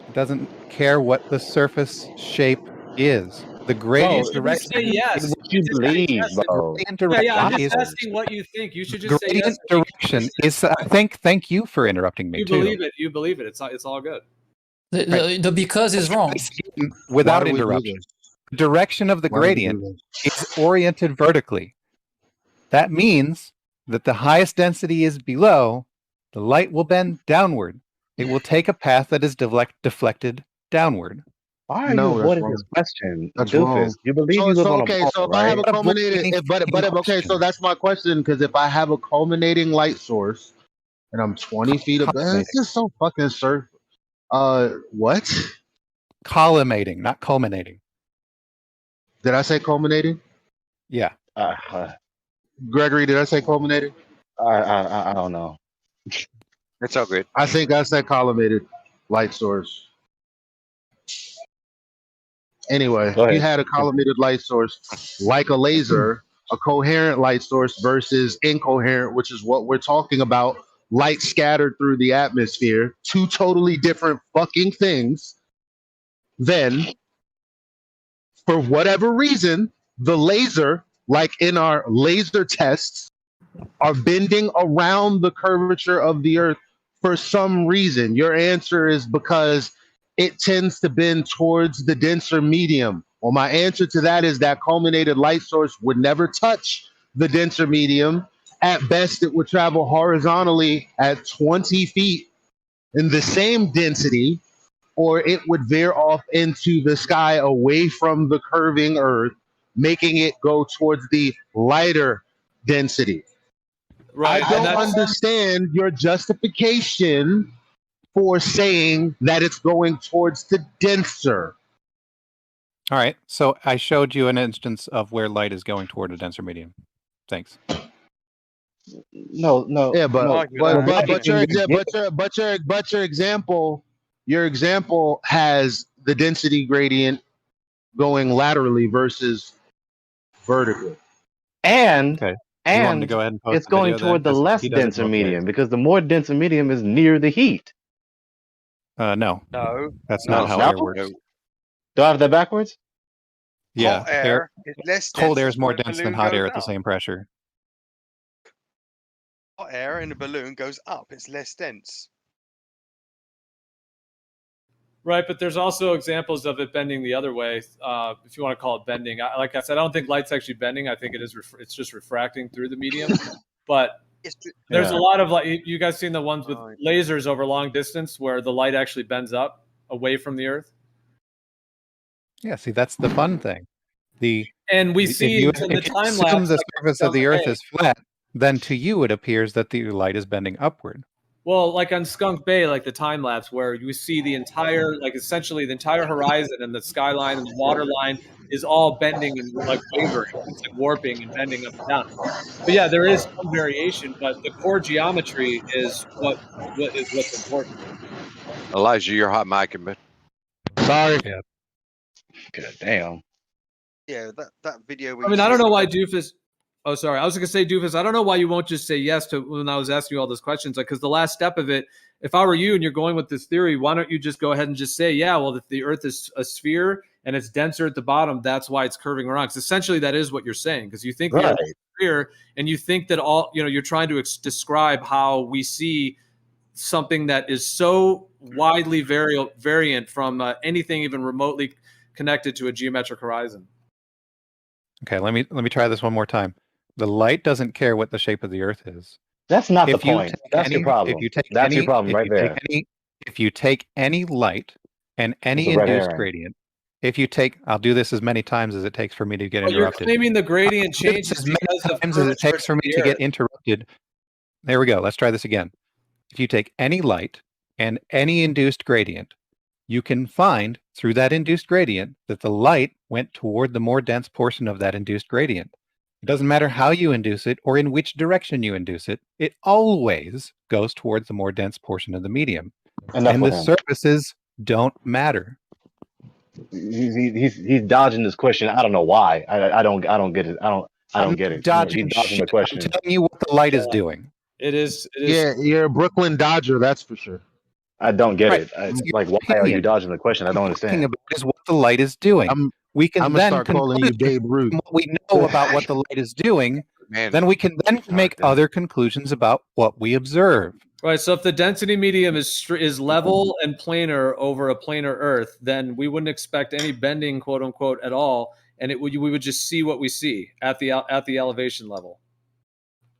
It doesn't care what the surface shape is. The gradient direction is what you believe, bro. I'm just asking what you think. You should just say yes. Direction is. Thank you for interrupting me. You believe it. You believe it. It's all good. The because is wrong. Without interruption, the direction of the gradient is oriented vertically. That means that the highest density is below. The light will bend downward. It will take a path that is deflected downward. Why are you avoiding this question? That's wrong. You believe you live on a ball, so if right? I have a culminating, okay, so that's my question, because if I have a culminating light source and I'm 20 feet above, this is so fucking surf. What? Collimating, not culminating. Did I say culminating? Yeah. Gregory, did I say culminating? I don't know. It's all good. I think I said collimated light source. Anyway, you had a collimated light source like a laser, a coherent light source versus incoherent, which is what we're talking about. Light scattered through the atmosphere, two totally different fucking things. Then, for whatever reason, the laser, like in our laser tests, are bending around the curvature of the Earth for some reason. Your answer is because it tends to bend towards the denser medium. Well, my answer to that is that culminated light source would never touch the denser medium. At best, it would travel horizontally at 20 feet in the same density, or it would veer off into the sky away from the curving Earth, making it go towards the lighter density. Right. I don't understand your justification for saying that it's going towards the denser. All right. So I showed you an instance of where light is going toward a denser medium. Thanks. No. Yeah, but your example has the density gradient going laterally versus vertically. And Okay. You want me to go ahead and post it's going toward the less denser medium because the more denser medium is near the heat. No. No. That's not how air works. Do I have that backwards? Yeah. Hot air is less dense. Cold air is more as the dense than balloon hot goes air at the up. same pressure. Hot air in a balloon goes up. It's less dense. Right, but there's also examples of it bending the other way, if you want to call it bending. Like I said, I don't think light's actually bending. I think it is. It's just refracting through the medium. But there's a lot of you guys seen the ones with lasers over long distance where the light actually bends up away from the Earth. Yeah, see, that's the fun thing. And we see in the time lapse, the surface of the Earth is flat, then to you it appears that the light is bending upward. Well, like on Skunk Bay, like the time lapse where you see the entire, like essentially the entire horizon and the skyline and the water line is all bending and like wavering. It's like warping and bending up and down. But yeah, there is some variation, but the core geometry is what's important. Elijah, you're hot micing, man. Sorry. Yeah. God damn. Yeah, that video. I mean, I don't know why Doofus. Oh, sorry. I was going to say, Doofus, I don't know why you won't just say yes to when I was asking you all those questions. Like, because the last step of it, if I were you and you're going with this theory, why don't you just go ahead and just say, yeah, well, if the Earth is a sphere and it's denser at the bottom, that's why it's curving around. Because essentially that is what you're saying. Because you think the Earth is a sphere and you think that you're trying to describe how we see something that is so widely variant from anything even remotely connected to a geometric horizon. Okay, let me try this one more time. The light doesn't care what the shape of the Earth is. That's not the point. That's your problem. That's your problem right there. If you take any light and any induced gradient, I'll do this as many times as it takes for me to get interrupted. You're claiming the gradient changes as many times as it takes for me to get interrupted. There we go. Let's try this again. If you take any light and any induced gradient, you can find through that induced gradient that the light went toward the more dense portion of that induced gradient. It doesn't matter how you induce it or in which direction you induce it. It always goes towards the more dense portion of the medium. And the surfaces don't matter. He's dodging this question. I don't know why. I don't get it. I don't get it. Dodging the question. I'm telling you what the light is doing. It is. Yeah, you're a Brooklyn Dodger, that's for sure. I don't get it. Like, why are you dodging the question? I don't understand. About is what the light is doing. We can then start calling you Babe Ruth. What we know about what the light is doing, then we can then make other conclusions about what we observe. Right. So if the density medium is level and planar over a planar Earth, then we wouldn't expect any bending, quote unquote, at all, and we would just see what we see at the elevation level.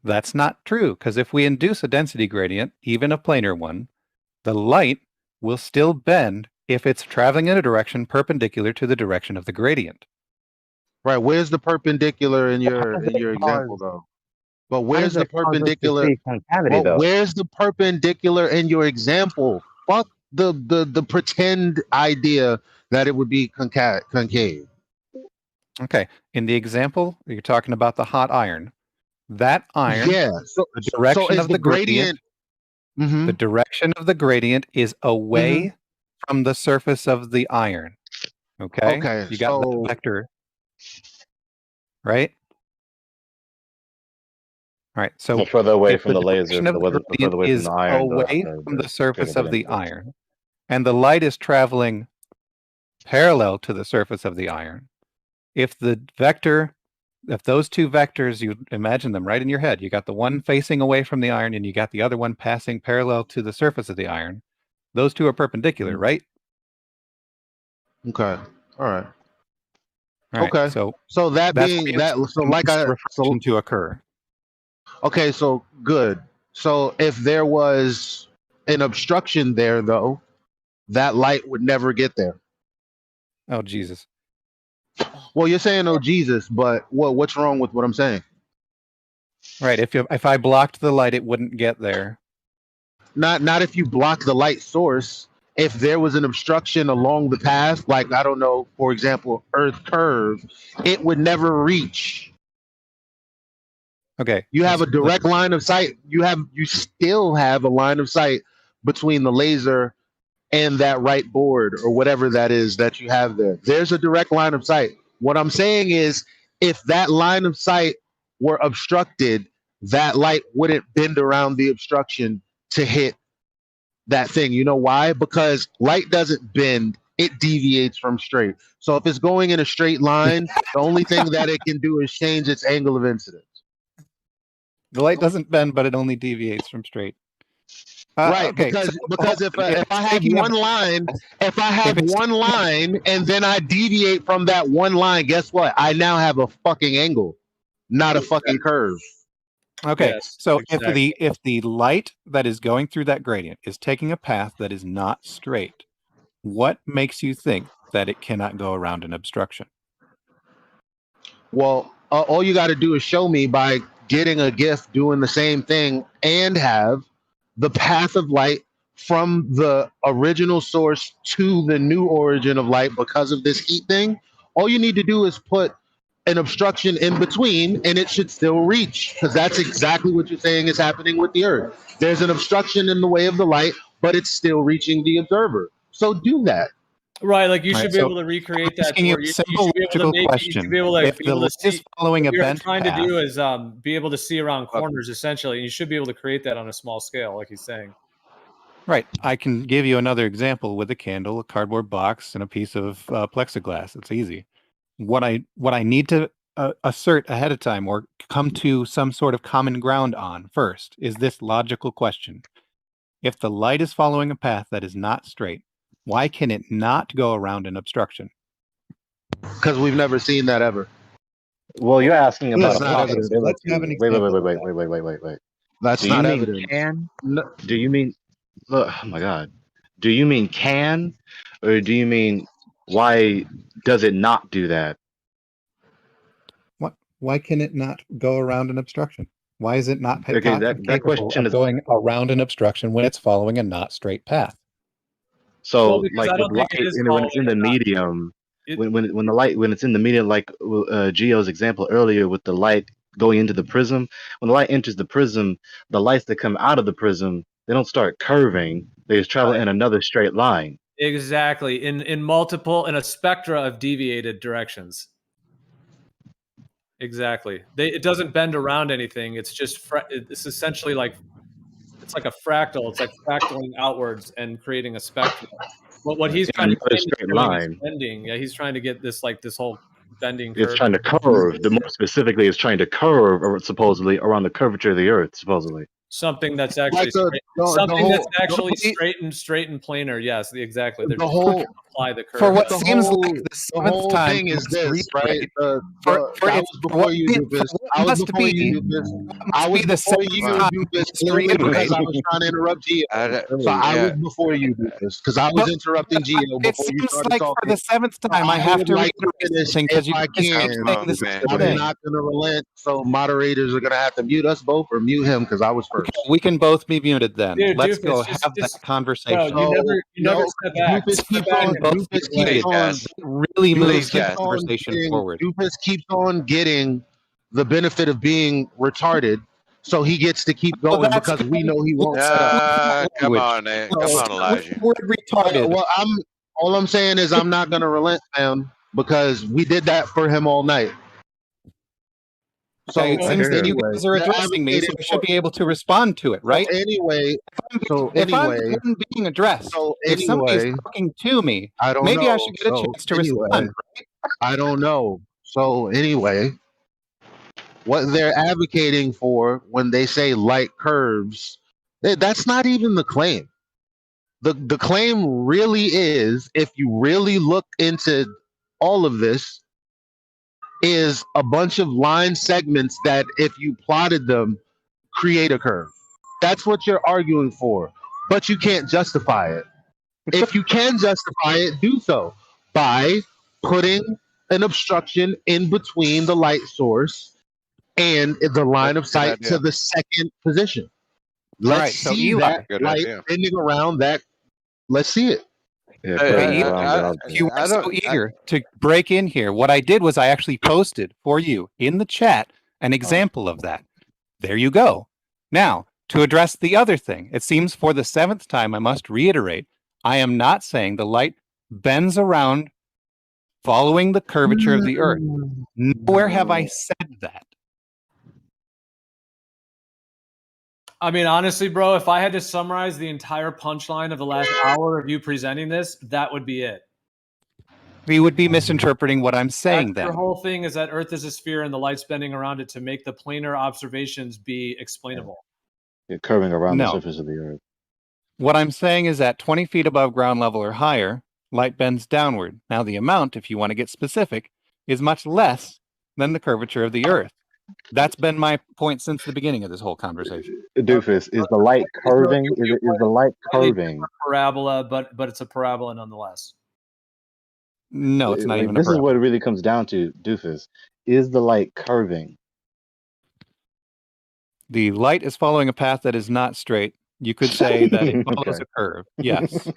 That's not true, because if we induce a density gradient, even a planar one, the light will still bend if it's traveling in a direction perpendicular to the direction of the gradient. Right. Where's the perpendicular in your example, though? But where's the perpendicular? Where's the perpendicular in your example? Fuck the pretend idea that it would be concave. Okay. In the example, you're talking about the hot iron. That iron, so the direction of the gradient, the direction of the gradient is away from the surface of the iron. Okay. Okay. You got the vector, right? All right. So the further away from the laser, the further away from the iron, away from the surface of the iron, and the light is traveling parallel to the surface of the iron. If those two vectors, you imagine them right in your head. You got the one facing away from the iron and you got the other one passing parallel to the surface of the iron. Those two are perpendicular, right? Okay. All right. Right. Okay. So that that's being where you that, so expect like most I, so refraction to occur. okay, so good. So if there was an obstruction there, though, that light would never get there. Oh Jesus. Well, you're saying, "Oh Jesus," but what's wrong with what I'm saying? Right. If I blocked the light, it wouldn't get there. Not if you block the light source. If there was an obstruction along the path, like I don't know, for example, Earth curve, it would never reach. Okay. You have a direct line of sight. You still have a line of sight between the laser and that right board or whatever that is that you have there. There's a direct line of sight. What I'm saying is, if that line of sight were obstructed, that light wouldn't bend around the obstruction to hit that thing. You know why? Because light doesn't bend, it deviates from straight. So if it's going in a straight line, the only thing that it can do is change its angle of incidence. The light doesn't bend, but it only deviates from straight. Right, Okay, because if I have one line, if I have one line and then I deviate from that one line, guess what? I now have a fucking angle, not a fucking curve. Okay, Yes, so exactly. if the light that is going through that gradient is taking a path that is not straight, what makes you think that it cannot go around an obstruction? Well, all you got to do is show me by getting a GIF doing the same thing and have the path of light from the original source to the new origin of light because of this heat thing. All you need to do is put an obstruction in between and it should still reach, because that's exactly what you're saying is happening with the Earth. There's an obstruction in the way of the light, but it's still reaching the observer. So do that. Right, like you Right, should be so able to recreate I'm that. asking you a simple logical question. You should be able to, If the light is following a what you're bent trying path, to do is be able to see around corners essentially, and you should be able to create that on a small scale, like he's saying. right? I can give you another example with a candle, a cardboard box, and a piece of plexiglass. It's easy. What I need to assert ahead of time or come to some sort of common ground on first is this logical question. If the light is following a path that is not straight, why can it not go around an obstruction? Because we've never seen that ever. Well, you're asking about That's not evidence. Let's have an wait. example. That's Do not you mean evidence. can? No. Do you mean? Oh my God. Do you mean can, or do you mean why does it not do that? Why can it not go around an obstruction? Why is it not Okay, that capable question of is going around an obstruction when it's following a not straight path? so because like I with don't think light, it is when it's in the following a not- medium, it- when the light when it's in the medium, like Gio's example earlier with the light going into the prism, when the light enters the prism, the lights that come out of the prism, they don't start curving; they just travel in another straight line. Exactly, in a spectra of deviated directions. Exactly. It doesn't bend around anything. It's just it's essentially like it's like a fractal. It's like fractaling outwards and creating a spectrum. What he's trying to Another claim straight is doing is line. bending. Yeah, he's trying to get this whole bending It's curve. trying to curve. The more specifically, it's trying to curve, or supposedly around the curvature of the Earth, supposedly. Something that's actually straight and planar. Yes, exactly. They're the just whole apply the curve. For what the seems whole, like the the seventh whole time thing you is must this, right? reiterate. That was before you, Doofus. I was before you, Doofus. I was before you, Doofus, clearly because I was trying to interrupt Gio. So I was before you, Doofus, because I was interrupting Gio It before you seems started like talking. for the seventh time I I have would to like to reiterate finish something because if you I just keep can. saying the same I'm thing. not going to relent, so moderators are going to have to mute us both or mute him because I was first. Okay, we can both be muted then. Dude, Let's Doofus, go just- have just- that conversation. No, you never step back. Doofus keeps on. Doofus keeps on. Really moves the Doofus conversation forward. Doofus keeps on getting the benefit of being retarded, so he gets to keep going because we know he won't. Come on, man. Come on, Elijah. Word retarded. Well, all I'm saying is I'm not gonna relent, man, because we did that for him all night. So Okay, it seems that you anyway, guys are addressing me, so I should be able to respond to it, right? If I'm the one being addressed, if somebody's talking to me, I don't maybe know. I should get a chance to respond, right? I don't know. So anyway, what they're advocating for when they say light curves, that's not even the claim. The claim really is, if you really look into all of this, is a bunch of line segments that, if you plotted them, create a curve. That's what you're arguing for, but you can't justify it. If you can justify it, do so by putting an obstruction in between the light source and the line of That's a good sight to idea. the second position. All Let's right, so see Eli, that Good light idea. bending around that. Let's see it. Yeah, Hey, curving Eli, around the if you object. were so eager to break in here, what I did was I actually posted for you in the chat an example of that. There you go. Now, to address the other thing, it seems for the 7th time I must reiterate, I am not saying the light bends around following the curvature of the Earth. Nowhere have I said that. I mean, honestly, bro, if I had to summarize the entire punchline of the last hour of you presenting this, that would be it. We would be misinterpreting what I'm saying Your then. whole thing is that Earth is a sphere and the light's bending around it to make the planar observations be explainable. Yeah, curving around the No. surface of the Earth. What I'm saying is that 20 feet above ground level or higher, light bends downward. Now, the amount, if you want to get specific, is much less than the curvature of the Earth. That's been my point since the beginning of this whole conversation. Doofus, is the light curving? Is the light curving? Parabola, but it's a parabola nonetheless. No, it's not Like, even a this is parabola. what it really comes down to, Doofus. Is the light curving? The light is following a path that is not straight. You could say that it follows Okay. a curve. Yes.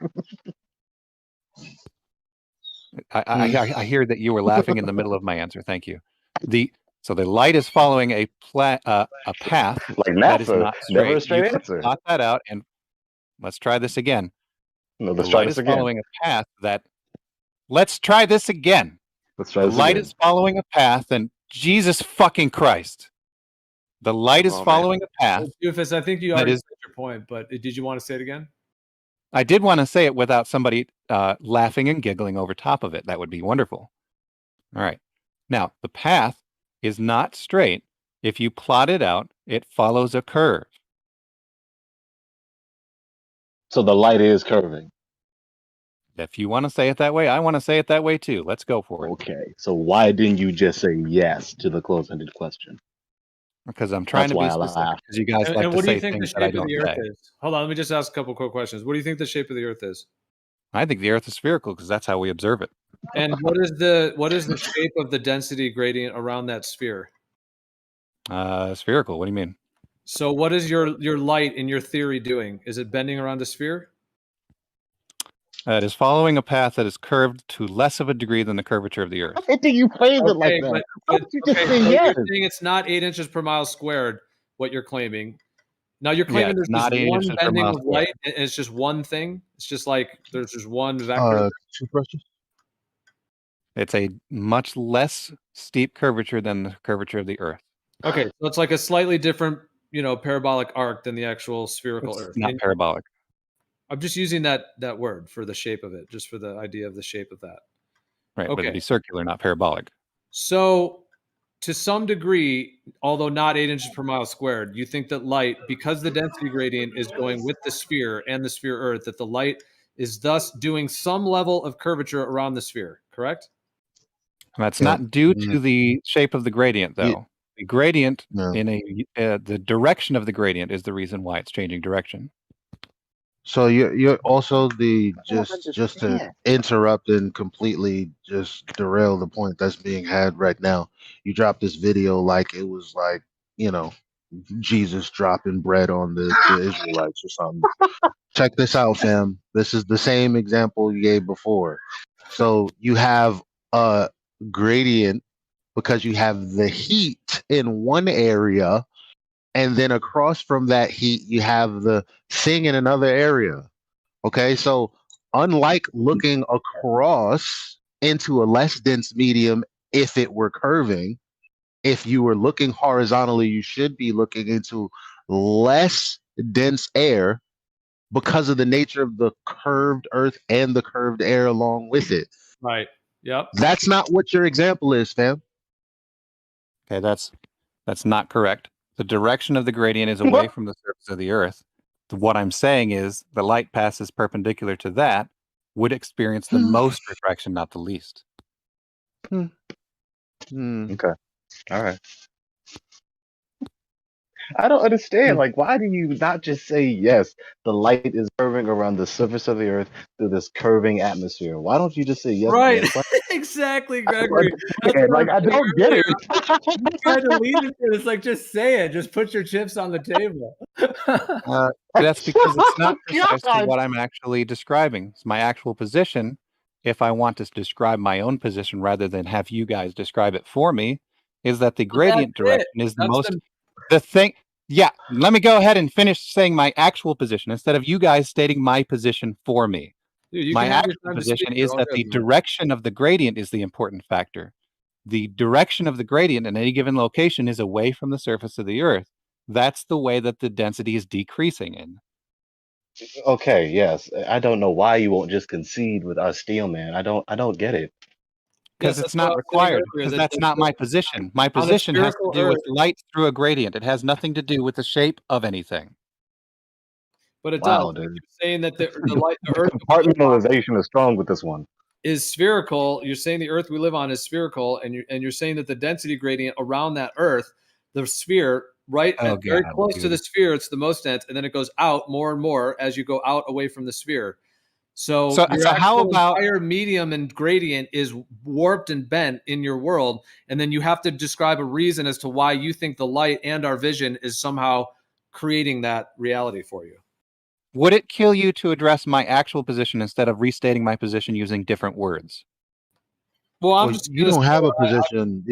I hear that you were laughing in the middle of my answer. Thank you. So the light is following a path Like that is NASA, not never a straight. straight You could answer. plot that out, and let's try this again. No, The let's try light this is again. following a path that. Let's try this again. Let's try The this light again. is following a path, and Jesus fucking Christ. The light is Oh, man. following a path. Doofus, I think you that already is. said your point, but did you want to say it again? I did want to say it without somebody laughing and giggling over top of it. That would be wonderful. All right. Now, the path is not straight. If you plot it out, it follows a curve. So the light is curving. If you want to say it that way, I want to say it that way too. Let's go for it. Okay. So why didn't you just say yes to the close-ended question? Because I'm trying That's to be why I specific. laughed. Because you guys like And to what do say you think the things that I shape of don't the Earth say. is? Hold on, let me just ask a couple quick questions. What do you think the shape of the Earth is? I think the Earth is spherical because that's how we observe it. And what is the shape of the density gradient around that sphere? Spherical. What do you mean? So what is your light in your theory doing? Is it bending around a sphere? It is following a path that is curved to less of a degree than the curvature of the Earth. Why did you phrase it like that? Why But did you just okay, say so yes? you're saying it's not 8 inches per mile squared, what you're claiming. Now you're claiming it's there's not just 8 one inches per bending mile of squared. light, and it's just one thing. It's just like there's just one vector. Toothbrushes. It's a much less steep curvature than the curvature of the Earth. Okay, so it's like a slightly different, parabolic arc than the actual spherical It's Earth. not parabolic. I'm just using that word for the shape of it, just for the idea of the shape of that. Right, but Okay. it'd be circular, not parabolic. So, to some degree, although not 8 inches per mile squared, you think that light, because the density gradient is going with the sphere and the sphere Earth, that the light is thus doing some level of curvature around the sphere, correct? That's Yeah. not due to the shape of the gradient, though. The gradient No. the direction of the gradient is the reason why it's changing direction. So you're also just to interrupt and completely just derail the point that's being had right now. You dropped this video like it was like, Jesus dropping bread on the Israelites or something. Check this out, fam. This is the same example you gave before. So you have a gradient because you have the heat in one area, and then across from that heat, you have the thing in another area. Okay, so unlike looking across into a less dense medium, if it were curving, if you were looking horizontally, you should be looking into less dense air because of the nature of the curved earth and the curved air along with it. Right. Yep. That's not what your example is, fam. Okay, that's not correct. The direction of the gradient is away from the surface of the Earth. What I'm saying is the light passes perpendicular to that would experience the most refraction, not the least. Okay. All right. I don't understand. Like, why do you not just say yes? The light is curving around the surface of the Earth through this curving atmosphere. Why don't you just say yes? Right. Exactly, Gregory. Like, I don't get it. You tried to lead into it. It's like, just say it. Just put your chips on the table. That's because it's not precisely what I'm actually describing. It's my actual position. If I want to describe my own position rather than have you guys describe it for me, is that the gradient direction is the thing. Yeah, let me go ahead and finish saying my actual position instead of you guys stating my position for me. Dude, my actual position is that the direction of the gradient is the important factor. The direction of the gradient in any given location is away from the surface of the Earth. That's the way that the density is decreasing in. Okay, yes. I don't know why you won't just concede with our steel, man. I don't get it. Because it's not required, because that's not my position. My position has to do with light through a gradient. It has nothing to do with the shape of anything. But it does. You're saying that the light, the Earth compartmentalization is strong with this one. Is spherical. You're saying the Earth we live on is spherical, and you're saying that the density gradient around that Earth, the sphere, very close to the sphere, it's the most dense, and then it goes out more and more as you go out away from the sphere. So how about entire medium and gradient is warped and bent in your world, and then you have to describe a reason as to why you think the light and our vision is somehow creating that reality for you. Would it kill you to address my actual position instead of restating my position using different words? Well, you don't have a position.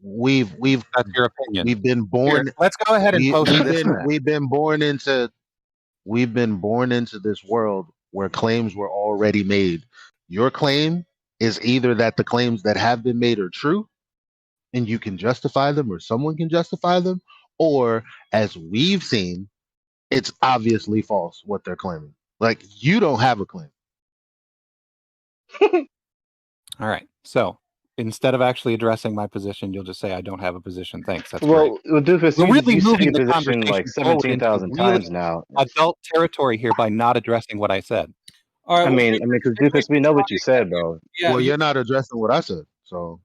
We've that's your opinion. We've been born. Here, let's go ahead and post this. We've been born into this world where claims were already made. Your claim is either that the claims that have been made are true, and you can justify them, or someone can justify them, or as we've seen, it's obviously false what they're claiming. Like, you don't have a claim. All right. So instead of actually addressing my position, you'll just say I don't have a position. Thanks. That's well, Doofus, we're really moving the position conversation like 17,000 times now. Adult territory here by not addressing what I said. All right. I mean, because Doofus, we know what you said, bro. Yeah, well, you're not addressing what I said, so.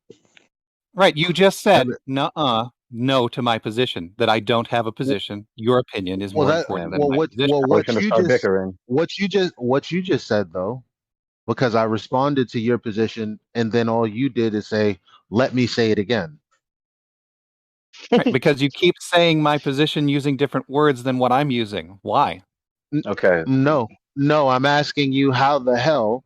Right. You just said no to my position, that I don't have a position. Your opinion is more important than my position. What you just said, though, because I responded to your position, and then all you did is say, let me say it again. Right, because you keep saying my position using different words than what I'm using. Why? Okay. No, I'm asking you how the hell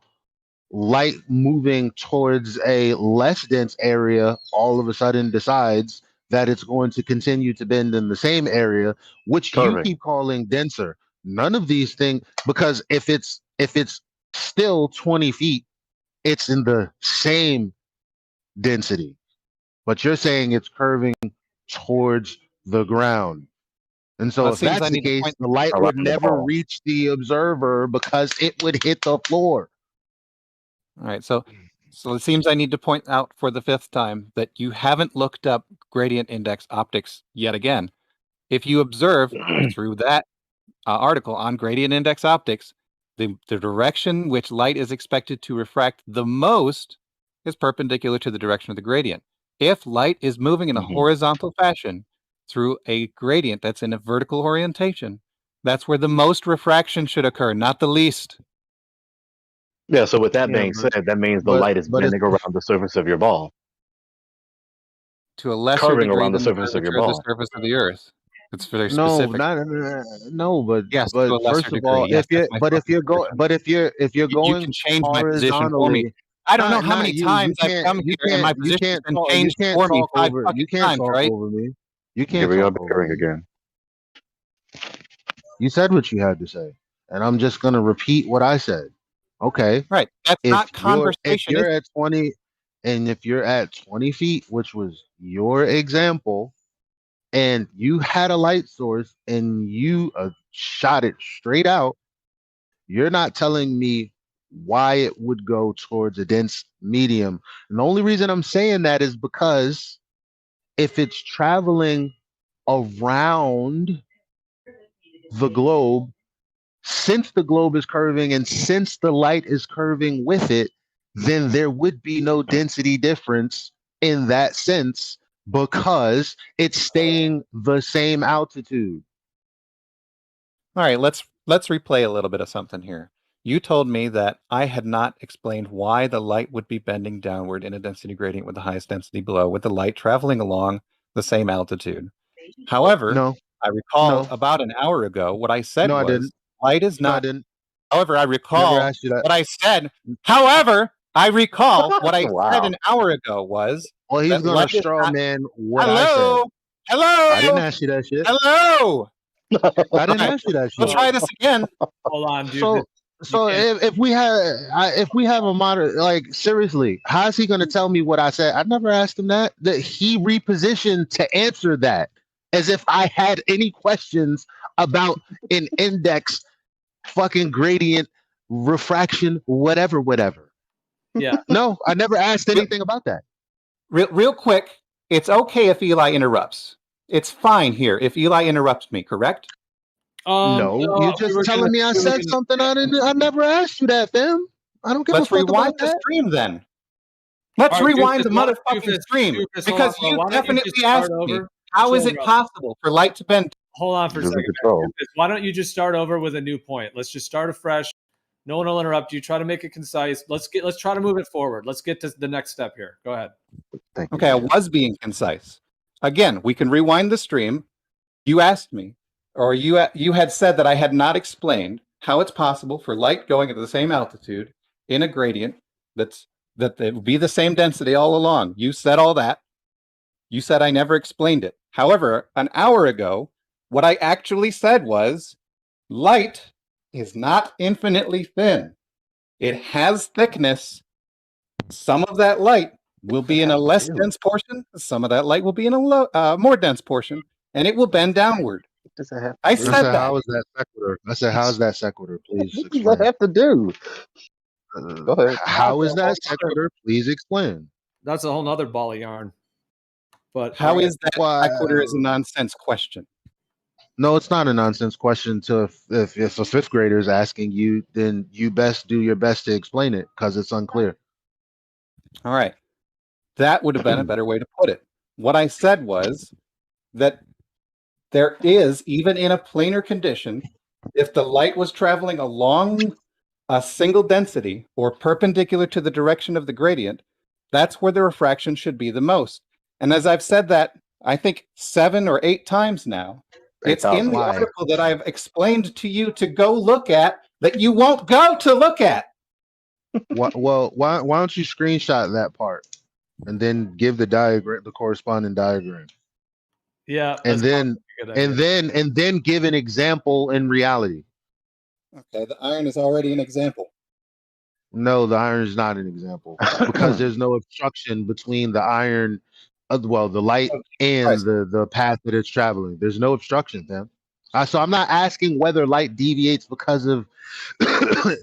light moving towards a less dense area all of a sudden decides that it's going to continue to bend in the same area, which you keep calling denser. None of these things, because if it's still 20 feet, it's in the same density, but you're saying it's curving towards the ground. And so if that's the case, the light would never reach the observer because it would hit the floor. All right, so it seems I need to point out for the 5th time that you haven't looked up gradient index optics yet again. If you observe through that article on gradient index optics, the direction which light is expected to refract the most is perpendicular to the direction of the gradient. If light is moving in a horizontal fashion through a gradient that's in a vertical orientation, that's where the most refraction should occur, not the least. Yeah, so with that being said, that means the light is bending around the surface of your ball. To a lesser curving degree around the than surface of your ball. the surface of the Earth. It's very specific. But yes, but first of all, yes, if you're going you can change my position for me. I don't know how many times I've come here and my position has been changed for me 5 fucking times, right? Over me. You can't. Here we talk go, over me again. You said what you had to say, and I'm just gonna repeat what I said. Okay. Right. That's not conversation. If you're at 20, and if you're at 20 feet, which was your example, and you had a light source and you shot it straight out, you're not telling me why it would go towards a dense medium. And the only reason I'm saying that is because if it's traveling around the globe, since the globe is curving and since the light is curving with it, then there would be no density difference in that sense because it's staying the same altitude. All right, let's replay a little bit of something here. You told me that I had not explained why the light would be bending downward in a density gradient with the highest density below, with the light traveling along the same altitude. However, No, I recall no, about an hour ago, what I said no, I was didn't. light is No, I not. didn't. However, I Never recall asked you that. what I said. However, I recall what I said Wow. an hour ago was Well, he's that gonna light is straw not. man what I said. Hello, I didn't hello, ask you that shit. hello. I didn't Right, ask you that we'll shit. try this again. Hold on, dude. So, so if we have a modern, like, seriously, how is he gonna tell me what I said? I never asked him that. That he repositioned to answer that as if I had any questions about an index, fucking gradient, refraction, whatever. Yeah. No, I never asked anything about that. Real quick, it's okay if Eli interrupts. It's fine here if Eli interrupts me, correct? No, you're just telling me I said something I didn't. I never asked you that, fam. I don't give a Let's fuck about rewind the that. stream then. Let's All right, rewind the Doofus, motherfucking stream Doofus, hold because on, you why don't you definitely just start asked me, over? how is Chill, it bro. possible for light to bend? Hold on for a Losing second. control. Doofus, why don't you just start over with a new point? Let's just start afresh. No one will interrupt you. Try to make it concise. Let's try to move it forward. Let's get to the next step here. Go ahead. Thank you. Okay, I was being concise. Again, we can rewind the stream. You asked me, or you had said that I had not explained how it's possible for light going at the same altitude in a gradient that it will be the same density all along. You said all that. You said I never explained it. However, an hour ago, what I actually said was light is not infinitely thin. It has thickness. Some of that light will be in a less dense portion. Some of that light will be in a more dense portion, and it will bend downward. I said that. How is that sequitur? I said, how is that sequitur? Please What does explain. that have to do? Go ahead. How is that sequitur? Please explain. That's a whole nother ball of yarn. But How is that Why- sequitur is a nonsense question? No, it's not a nonsense question. To if a fifth grader is asking you, then you best do your best to explain it because it's unclear. All right. That would have been a better way to put it. What I said was that there is, even in a planar condition, if the light was traveling along a single density or perpendicular to the direction of the gradient, that's where the refraction should be the most. And as I've said that, I think 7 or 8 times now, it's in the Why? article that I've explained to you to go look at that you won't go to look at. Well, why don't you screenshot that part and then give the diagram, the corresponding diagram, yeah, and that's then probably a good idea. and then give an example in reality. Okay, the iron is already an example. No, the iron is not an example because there's no obstruction between the iron, the light and the path that it's traveling. There's no obstruction, then. So I'm not asking whether light deviates because of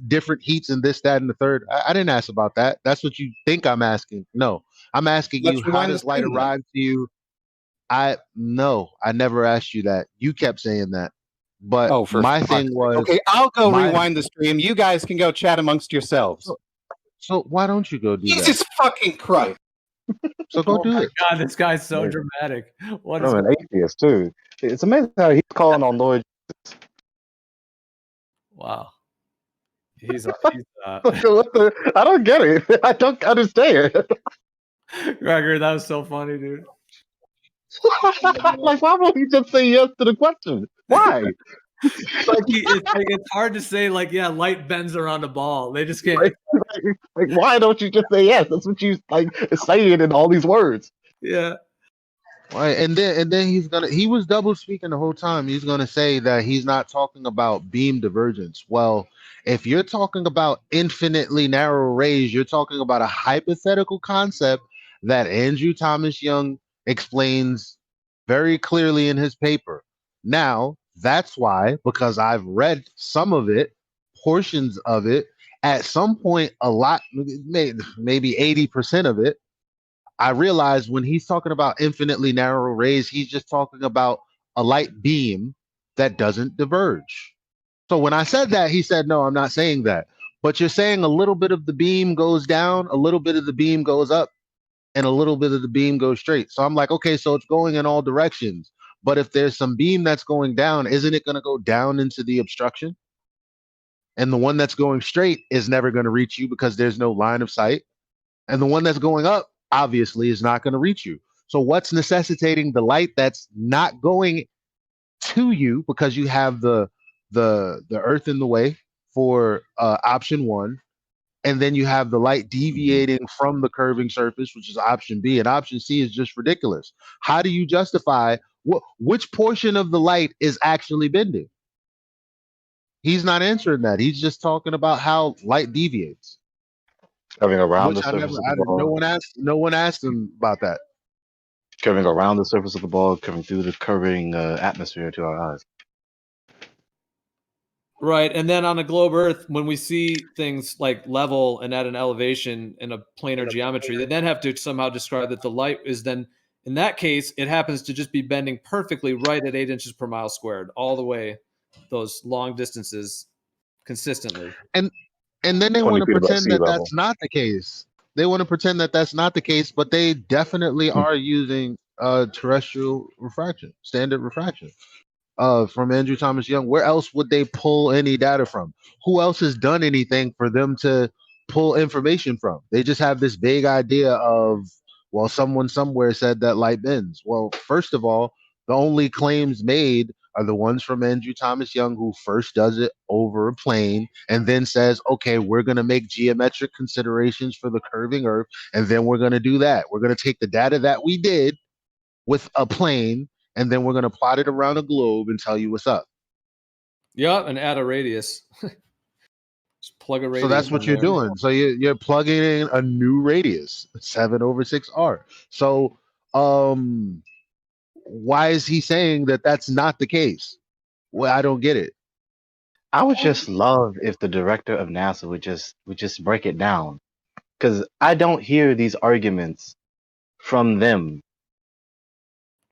different heats and this, that, and the third. I didn't ask about that. That's what you think I'm asking. No, I'm asking Let's you, how rewind does the light stream then. arrive to you? I never asked you that. You kept saying that. But my thing was, okay, I'll go rewind the stream. You guys can go chat amongst yourselves. So why don't you go do Jesus fucking Christ. So go do it. God, this guy's so dramatic. What is I'm an atheist too. It's amazing how he's calling on Lord. Wow. He's I don't get it. I don't understand. Gregor, that was so funny, dude. Like, why won't he just say yes to the question? Why? It's hard to say, like, yeah, light bends around a ball. They just can't. Like, why don't you just say yes? That's what you like saying in all these words. Yeah. Right, and then he was double speaking the whole time. He's gonna say that he's not talking about beam divergence. Well, if you're talking about infinitely narrow rays, you're talking about a hypothetical concept that Andrew Thomas Young explains very clearly in his paper. Now, that's why, because I've read some of it, portions of it, at some point, a lot, maybe 80% of it, I realized when he's talking about infinitely narrow rays, he's just talking about a light beam that doesn't diverge. So when I said that, he said, no, I'm not saying that. But you're saying a little bit of the beam goes down, a little bit of the beam goes up. and a little bit of the beam goes straight. So I'm like, okay, so it's going in all directions. But if there's some beam that's going down, isn't it going to go down into the obstruction? And the one that's going straight is never going to reach you because there's no line of sight. And the one that's going up obviously is not going to reach you. So what's necessitating the light that's not going to you because you have the earth in the way for option one, and then you have the light deviating from the curving surface, which is option B, and option C is just ridiculous. How do you justify which portion of the light is actually bending? He's not answering that. He's just talking about how light deviates. Curving around Which the surface of the no ball. one asked him about that. Curving around the surface of the ball, curving through the curving atmosphere to our eyes. Right. And then on a globe Earth, when we see things like level and at an elevation in a planar geometry, they then have to somehow describe that the light is then, in that case, it happens to just be bending perfectly right at 8 inches per mile squared, all the way those long distances consistently. And then they 20 want to feet above pretend sea that level. that's not the case. They want to pretend that that's not the case, but they definitely are using terrestrial refraction, standard refraction. From Andrew Thomas Young. Where else would they pull any data from? Who else has done anything for them to pull information from? They just have this vague idea of, well, someone somewhere said that light bends. Well, first of all, the only claims made are the ones from Andrew Thomas Young, who first does it over a plane and then says, okay, we're going to make geometric considerations for the curving Earth, and then we're going to do that. We're going to take the data that we did with a plane, and then we're going to plot it around a globe and tell you what's up. Yeah, and add a radius. Just plug a radius. So that's what you're doing. So you're plugging in a new radius, 7/6R. So why is he saying that that's not the case? Well, I don't get it. I would just love if the director of NASA would just break it down, because I don't hear these arguments from them.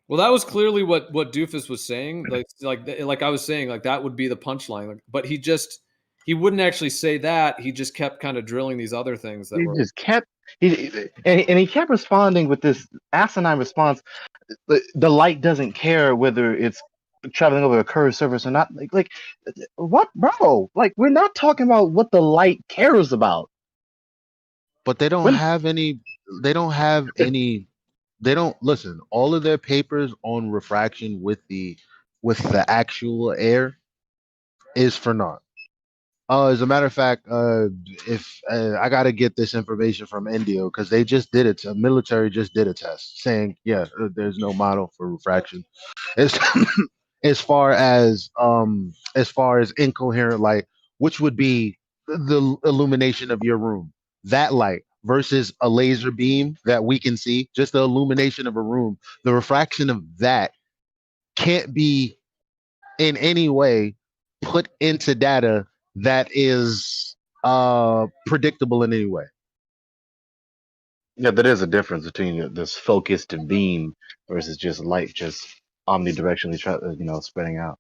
Well, that was clearly what Doofus was saying. Like I was saying, like that would be the punchline. Like, but he wouldn't actually say that. He just kept kind of drilling these other things that He were. just kept he kept responding with this asinine response. The light doesn't care whether it's traveling over a curved surface or not. Like what, bro? Like, we're not talking about what the light cares about. But they don't have any. They don't have any. They don't listen. All of their papers on refraction with the actual air is for naught. As a matter of fact, if I got to get this information from India because they just did it. Military just did a test saying, yeah, there's no model for refraction. As as far as incoherent light, which would be the illumination of your room, that light versus a laser beam that we can see, just the illumination of a room, the refraction of that can't be in any way put into data that is predictable in any way. Yeah, there is a difference between this focused beam versus just light just omnidirectionally spreading out.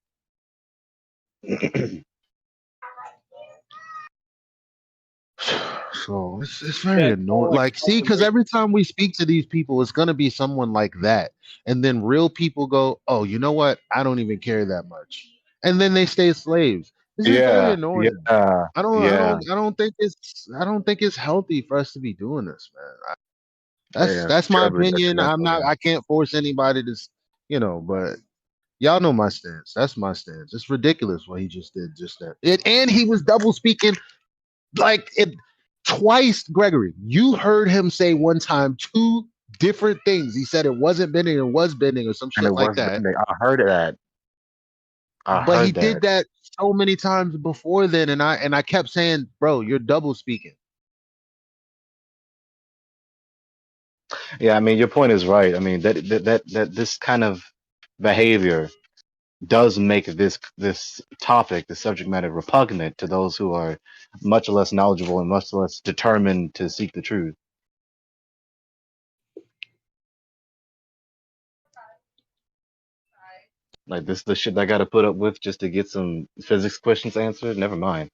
So it's very annoying. Like, see, because every time we speak to these people, it's gonna be someone like that, and then real people go, "Oh, you know what? I don't even care that much," and then they stay slaves. This is very annoying. I don't think it's healthy for us to be doing this, man. That's my opinion. I can't force anybody to, but y'all know my stance. That's my stance. It's ridiculous what he just did just there. And he was double speaking like it twice. Gregory, you heard him say one time two different things. He said it wasn't bending, it was bending, or some shit like that. Bending. I heard that. But he did that so many times before then, and I kept saying, bro, you're double speaking. Yeah, I mean, your point is right. I mean, that this kind of behavior does make this topic, the subject matter, repugnant to those who are much less knowledgeable and much less determined to seek the truth. Like, this the shit I got to put up with just to get some physics questions answered. Never mind.